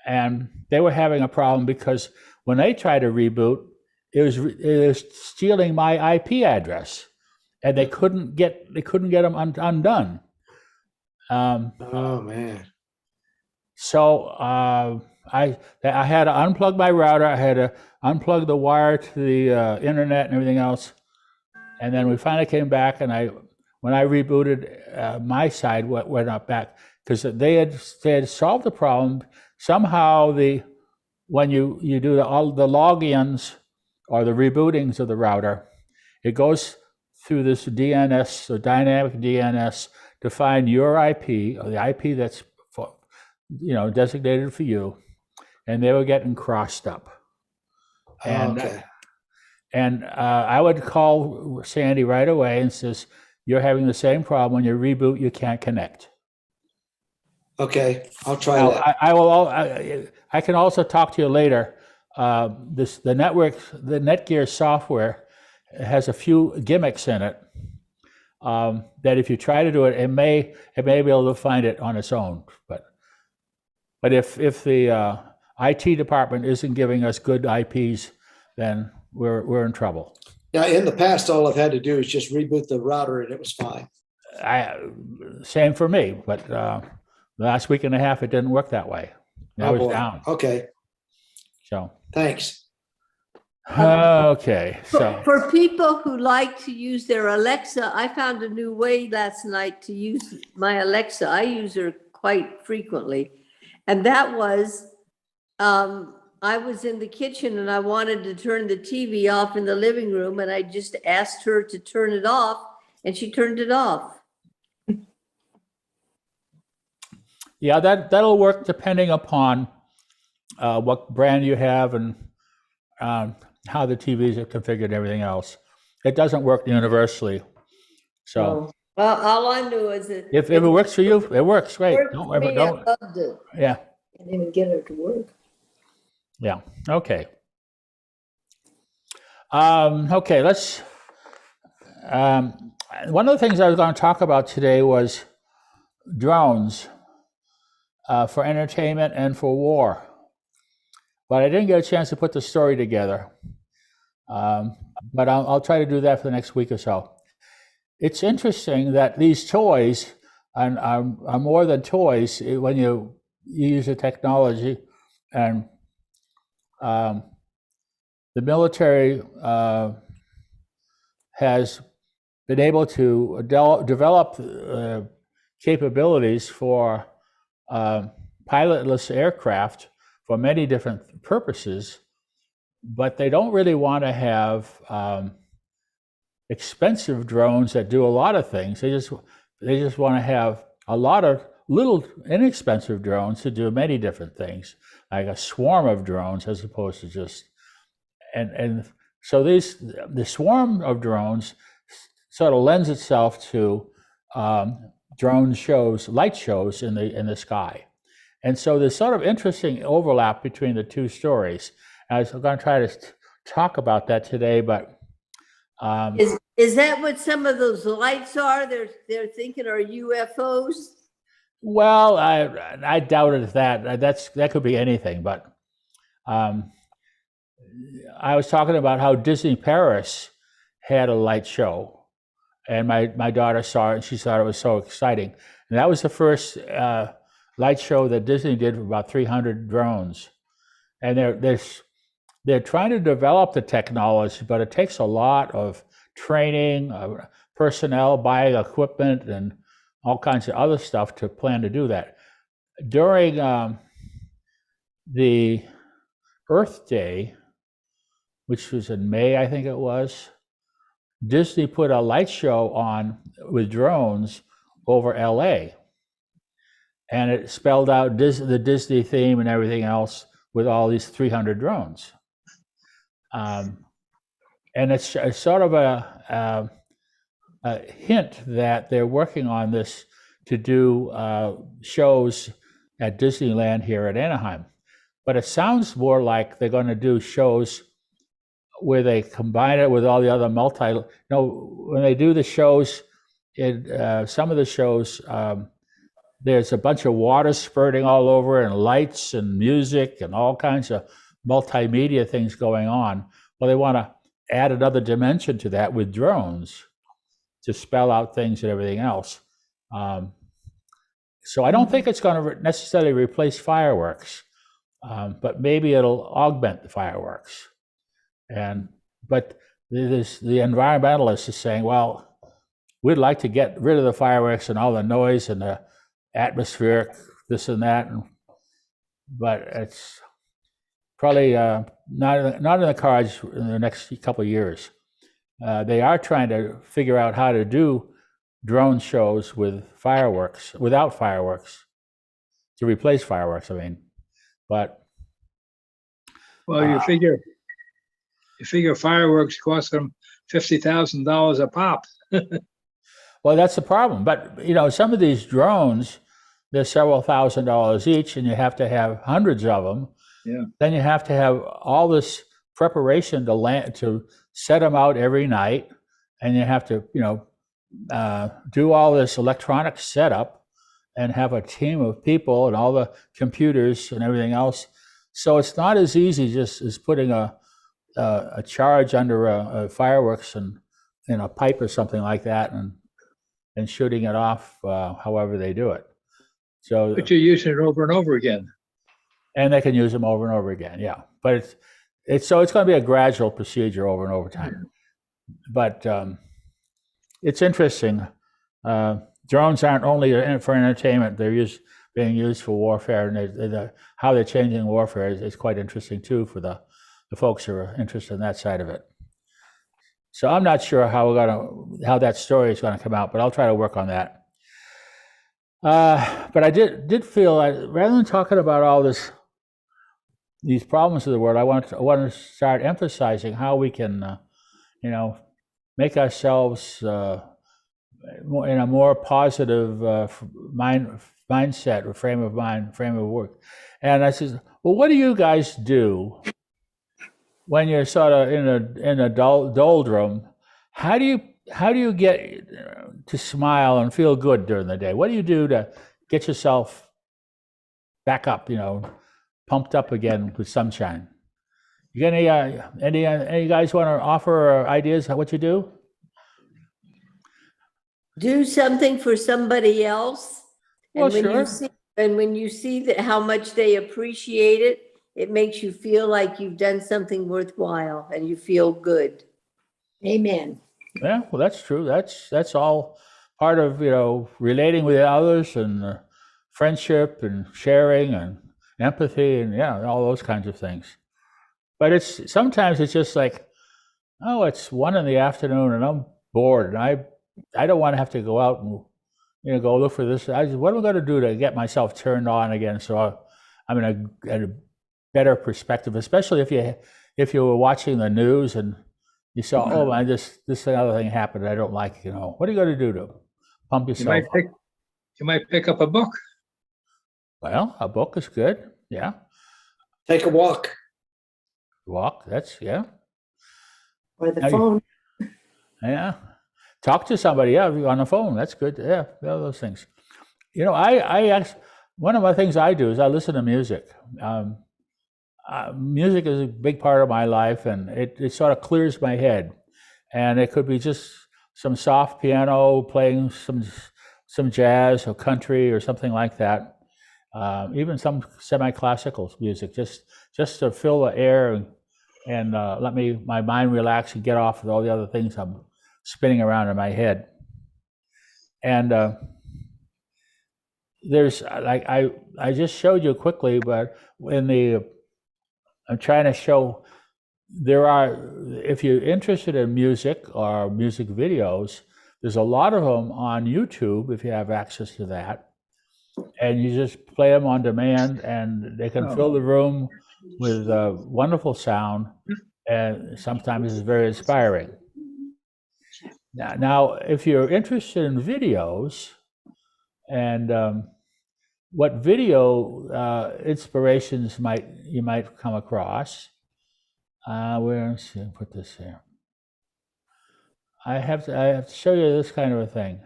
and they were having a problem because when they tried to reboot, it was stealing my IP address, and they couldn't get them undone. Oh man! So I had to unplug my router. I had to unplug the wire to the internet and everything else, and then we finally came back. And when I rebooted, my side went up back, because they had solved the problem somehow. When you do all the logins or the rebootings of the router, it goes through this DNS, so dynamic DNS, to find your IP, or the IP that's designated for you, and they were getting crossed up. And Okay. I would call Sandy right away and says, you're having the same problem. When you reboot, you can't connect. Okay, I'll try Now, that. I can also talk to you later. The Netgear software has a few gimmicks in it that if you try to do it, it may be able to find it on its own. But if the IT department isn't giving us good IPs, then we're in trouble. Yeah, in the past, all I've had to do is just reboot the router, and it was fine. Same for me, but the last week and a half, it didn't work that way. I was boy. down. Okay, So, thanks. okay. So, For people who like to use their Alexa, I found a new way last night to use my Alexa. I use her quite frequently. And that was, I was in the kitchen and I wanted to turn the TV off in the living room, and I just asked her to turn it off, and she turned it off. yeah, that'll work depending upon what brand you have and how the TVs are configured and everything else. It doesn't work universally. So Well, all I knew is that. if it works for you, it works. Great. worked Don't for me, ever, don't. I loved it. Yeah. I didn't even get her to work. Yeah. Okay. Okay. Let's. One of the things I was going to talk about today was drones for entertainment and for war, but I didn't get a chance to put the story together. But I'll try to do that for the next week or so. It's interesting that these toys are more than toys when you use the technology, and the military has been able to develop capabilities for pilotless aircraft for many different purposes, but they don't really want to have expensive drones that do a lot of things. They just want to have a lot of little inexpensive drones to do many different things, like a swarm of drones as opposed to just and so the swarm of drones sort of lends itself to drone shows, light shows in the sky. And so there's sort of interesting overlap between the two stories. I was going to try to talk about that today, but Is Is that what some of those lights are? They're thinking are UFOs? Well, I doubted that. That could be anything, but I was talking about how Disney Paris had a light show, and my daughter saw it, and she thought it was so exciting. And that was the first light show that Disney did for about 300 drones. And they're trying to develop the technology, but it takes a lot of training, personnel, buying equipment, and all kinds of other stuff to plan to do that. During the Earth Day, which was in May, I think it was, Disney put a light show on with drones over LA. And it spelled out the Disney theme and everything else with all these 300 drones. And it's sort of a hint that they're working on this to do shows at Disneyland here at Anaheim. But it sounds more like they're going to do shows where they combine it with all the other when they do the shows, some of the shows, there's a bunch of water spurting all over and lights and music and all kinds of multimedia things going on. Well, they want to add another dimension to that with drones to spell out things and everything else. So I don't think it's going to necessarily replace fireworks, but maybe it'll augment the fireworks. But the environmentalists are saying, well, we'd like to get rid of the fireworks and all the noise and the atmospheric this and that, but it's probably not in the cards in the next couple of years. They are trying to figure out how to do drone shows with fireworks, without fireworks, to replace fireworks, I mean. But Well, you figure fireworks cost them $50,000 a pop. well, that's the problem. But some of these drones, they're several $1,000s each, and you have to have hundreds of them. Yeah. Then you have to have all this preparation to set them out every night, and you have to do all this electronic setup and have a team of people and all the computers and everything else. So it's not as easy just as putting a charge under a fireworks and in a pipe or something like that and shooting it off however they do it. So, But you're using it over and over again. and they can use them over and over again, yeah. But it's going to be a gradual procedure over and over time. But it's interesting. Drones aren't only for entertainment; they're being used for warfare, and how they're changing warfare is quite interesting too for the folks who are interested in that side of it. So I'm not sure how that story is going to come out, but I'll try to work on that. But I did feel rather than talking about all these problems of the world, I want to start emphasizing how we can, make ourselves in a more positive mindset or frame of mind, frame of work. And I said, well, what do you guys do when you're sort of in a doldrum? How do you get to smile and feel good during the day? What do you do to get yourself back up, pumped up again with sunshine? You got any guys want to offer ideas on what you do? Do something for somebody else. Well, And when sure. you see, and when you see that how much they appreciate it, it makes you feel like you've done something worthwhile and you feel good. Amen. Yeah, well, that's true. That's all part of relating with others and friendship and sharing and empathy and all those kinds of things. But sometimes it's just like, oh, it's 1 PM and I'm bored and I don't want to have to go out and go look for this. What am I going to do to get myself turned on again so I'm in a better perspective, especially if you were watching the news and you saw, oh man, this other thing happened I don't like. What are you going to do to pump yourself up? You might pick up a book. Well, a book is good. Yeah, Take a walk. walk. That's Or the Now you- phone. yeah. talk to somebody, yeah, on the phone. That's good. Yeah, those things. You know, one of the things I do is I listen to music. Music is a big part of my life, and it sort of clears my head. And it could be just some soft piano playing some jazz or country or something like that. Even some semi-classical music, just to fill the air and let my mind relax and get off of all the other things I'm spinning around in my head. And there's like I just showed you quickly, but I'm trying to show if you're interested in music or music videos, there's a lot of them on YouTube if you have access to that. And you just play them on demand, and they can fill the room with wonderful sound, and sometimes it's very inspiring. Now, if you're interested in videos and what video inspirations you might come across, let's see, put this here. I have to show you this kind of a thing.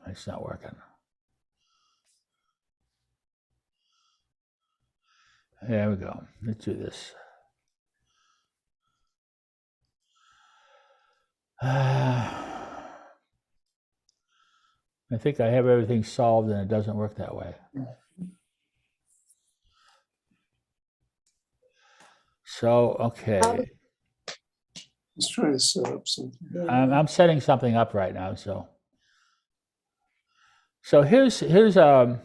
It's not working. There we go. Let's do this. I think I have everything solved, and it doesn't work that way. So, okay. He's trying to set up something. I'm setting something up right now. So here's a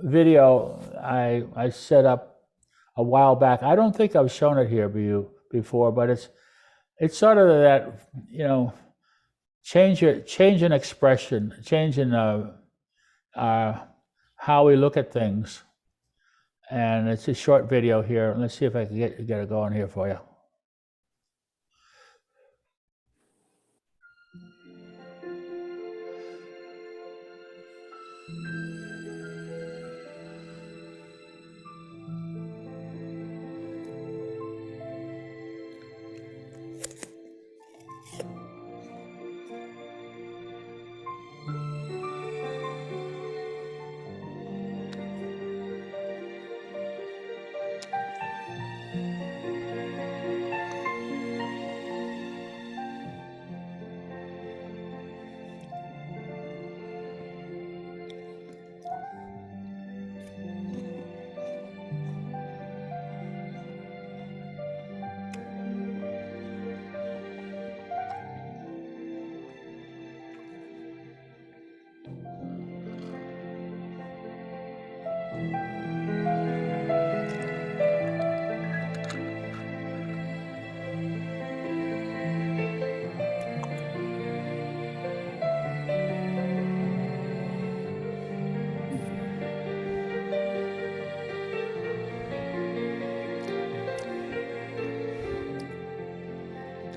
video I set up a while back. I don't think I've shown it here before, but it's sort of that, you know, change in expression, change in how we look at things. And it's a short video here. Let's see if I can get it going here for you.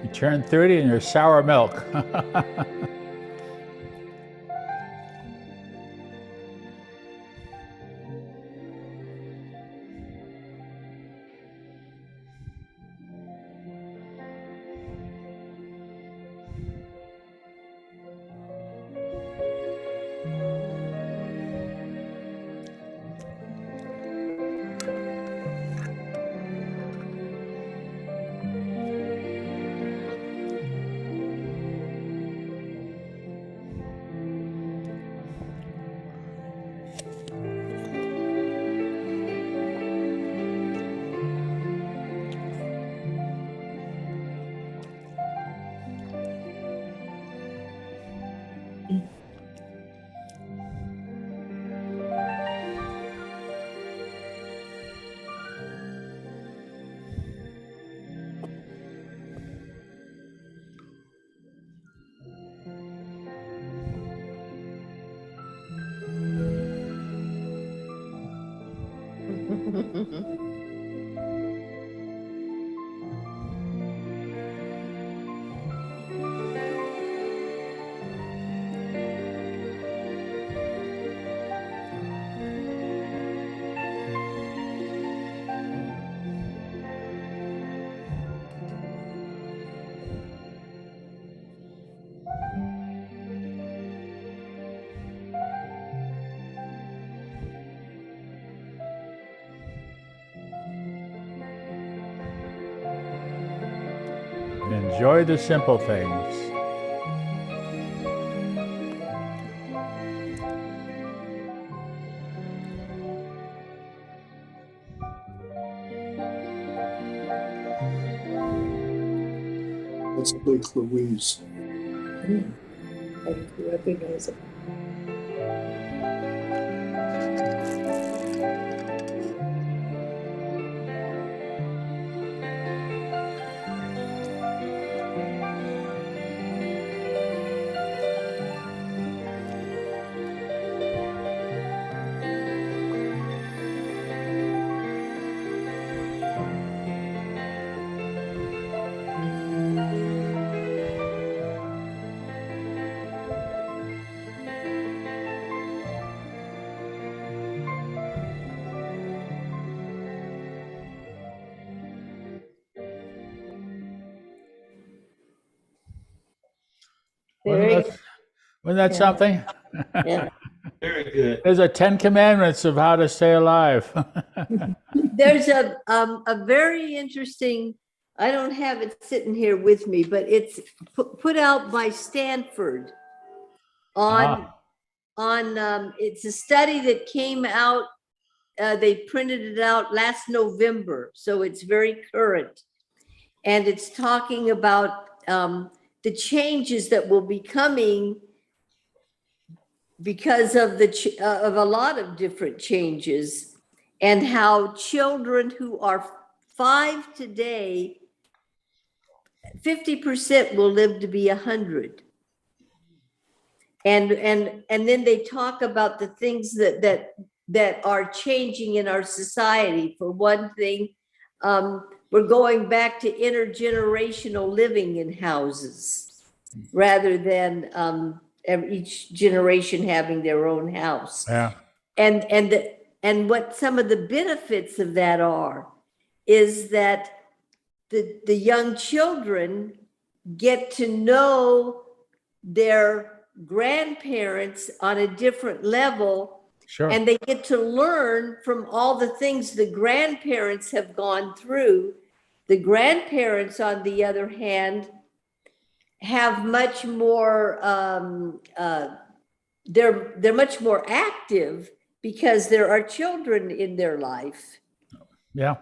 You turn 30 and you're sour milk. Enjoy the simple things. That's Lake Louise. I recognize it. Very Wasn't that Yeah. something? Yeah. Very good. There's a 10 commandments of how to stay alive. There's a very interesting, I don't have it sitting here with me, but it's put out by Stanford on, it's a study that came out, they printed it out last November, so it's very current. And it's talking about the changes that will be coming because of of a lot of different changes, and how children who are 5 today, 50% will live to be 100. And then they talk about the things that are changing in our society. For one thing, we're going back to intergenerational living in houses rather than each generation having their own house. Yeah. And what some of the benefits of that is that the young children get to know their grandparents on a different level. Sure. And they get to learn from all the things the grandparents have gone through. The grandparents, on the other hand, have much more, they're much more active because there are children in their life. Yeah.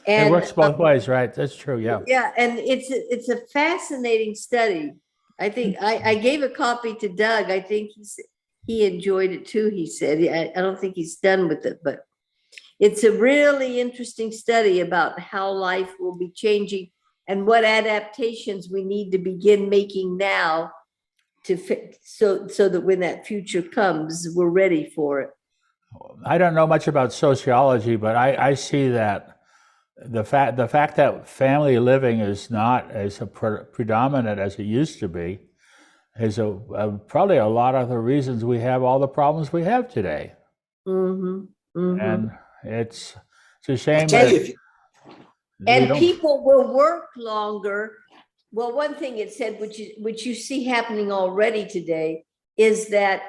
And It works both ways, right? That's true. Yeah. yeah, and it's a fascinating study. I think I gave a copy to Doug. I think he enjoyed it too, he said. I don't think he's done with it, but it's a really interesting study about how life will be changing and what adaptations we need to begin making now to fit, so that when that future comes, we're ready for it. I don't know much about sociology, but I see that the fact that family living is not as predominant as it used to be is probably a lot of the reasons we have all the problems we have today. Mm-hmm, mm-hmm. And it's a shame Tell that you, if you- And we don't- people will work longer. Well, one thing it said, which you see happening already today, is that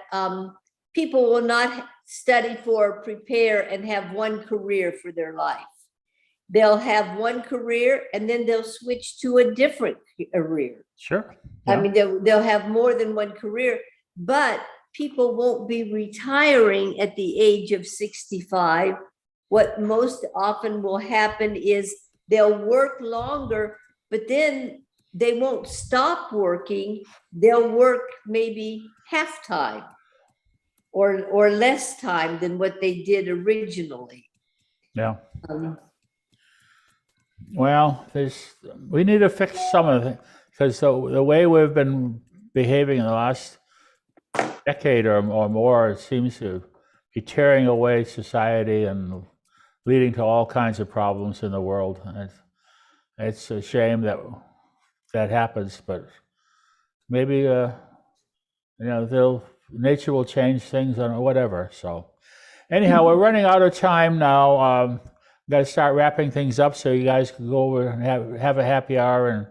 people will not study for, prepare, and have one career for their life. They'll have one career and then they'll switch to a different career. Sure. I Yeah. mean, they'll have more than one career, but people won't be retiring at the age of 65. What most often will happen is they'll work longer, but then they won't stop working. They'll work maybe half-time or less time than what they did originally. Yeah. Well, we need to fix some of it because the way we've been behaving in the last decade or more, it seems to be tearing away society and leading to all kinds of problems in the world. And it's a shame that happens, but maybe nature will change things or whatever. So anyhow, we're running out of time now. Got to start wrapping things up so you guys can go over and have a happy hour and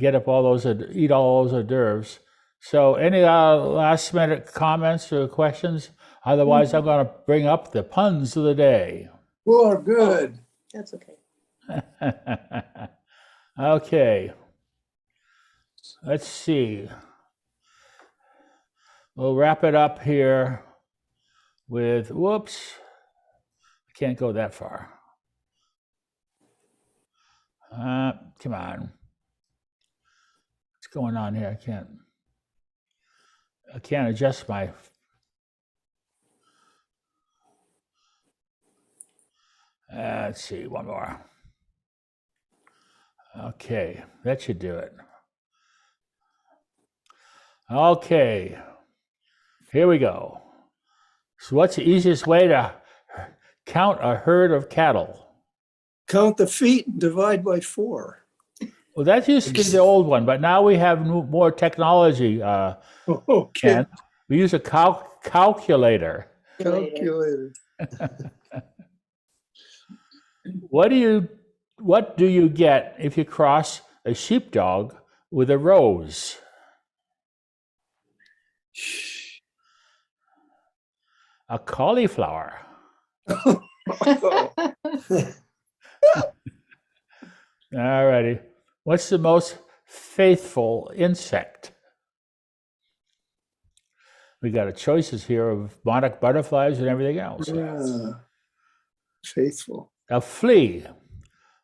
eat all those hors d'oeuvres. So any last minute comments or questions? Otherwise, I'm going to bring up the puns of the day. Well, good. That's okay. Okay. let's see. We'll wrap it up here with, whoops, I can't go that far. Come on. What's going on here? I can't adjust my. Let's see, one more. Okay, that should do it. Okay, here we go. So what's the easiest way to count a herd of cattle? Count the feet and divide by 4. Well, that used to be the old one, but now we have more technology. Okay, Ken. We use a calculator. calculator. What do you get if you cross a sheepdog with a rose? A cauliflower. All righty. What's the most faithful insect? We got choices here of monarch butterflies and everything else. Yeah. Faithful. A flea.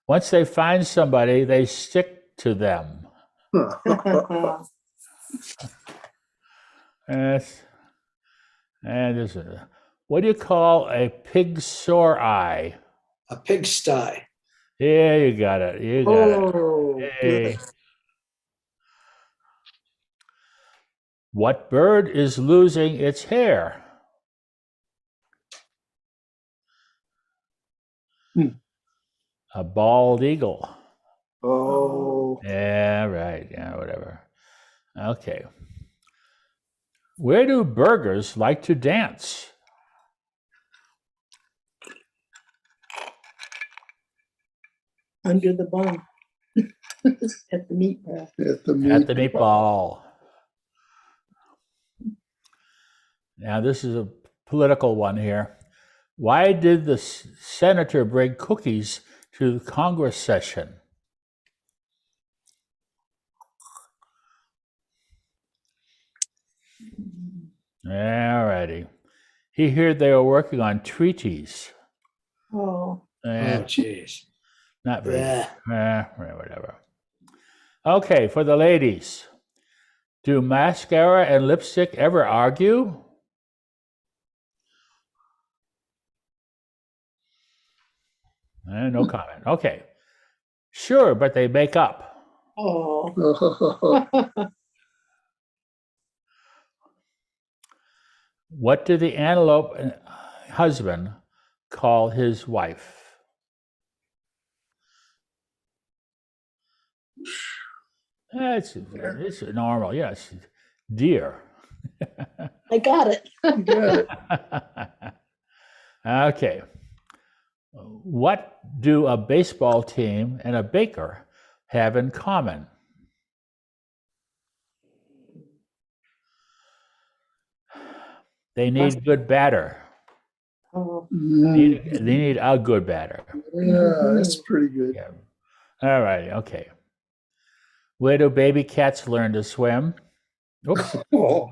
Once they find somebody, they stick to them. And there's what do you call a pig's sore eye? A pigsty. Yeah, you got it. You got Oh, it. Hey. What bird is losing its hair? A bald eagle. Oh, Yeah, right. Yeah, whatever. Okay. Where do burgers like to dance? Under the bun. At the meat bar. at the meat. At the meatball. Now, this is a political one here. Why did the senator bring cookies to the Congress session? All righty. He heard they were working on treaties. Oh. Oh, Eh, jeez. not very Yeah. whatever. Okay, for the ladies. Do mascara and lipstick ever argue? No comment. Okay. Sure, but they make up. Oh. What did the antelope husband call his wife? It's normal, yes. Deer. I got it. Okay. What do a baseball team and a baker have in common? They need good batter. Oh. They need a good batter. Yeah, that's pretty good. Yeah. All right. Okay. Where do baby cats learn to swim? Oops. Oh,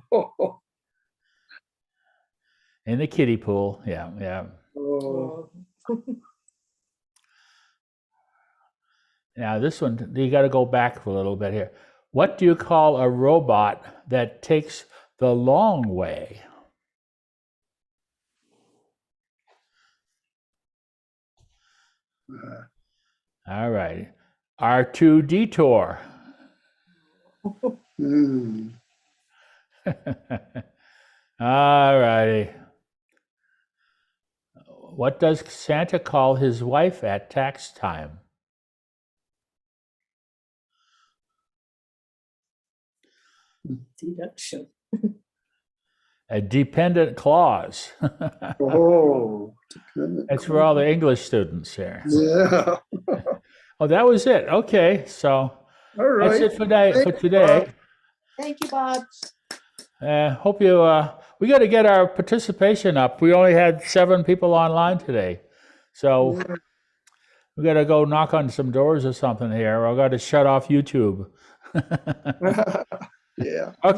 In the kiddie pool. Yeah. Yeah. oh. Now, this one, you got to go back for a little bit here. What do you call a robot that takes the long way? All right. R2-D2. Hmm. All righty. What does Santa call his wife at tax time? Deduction. A dependent clause. Oh, That's for all the English students here. yeah. Oh, that was it. Okay, so All that's right. it for today. Thank you, Bob. Thank you, Bob. Hope you. We got to get our participation up. We only had 7 people online today, so we got to go knock on some doors or something here. Or I got to shut off YouTube. Yeah. Okay.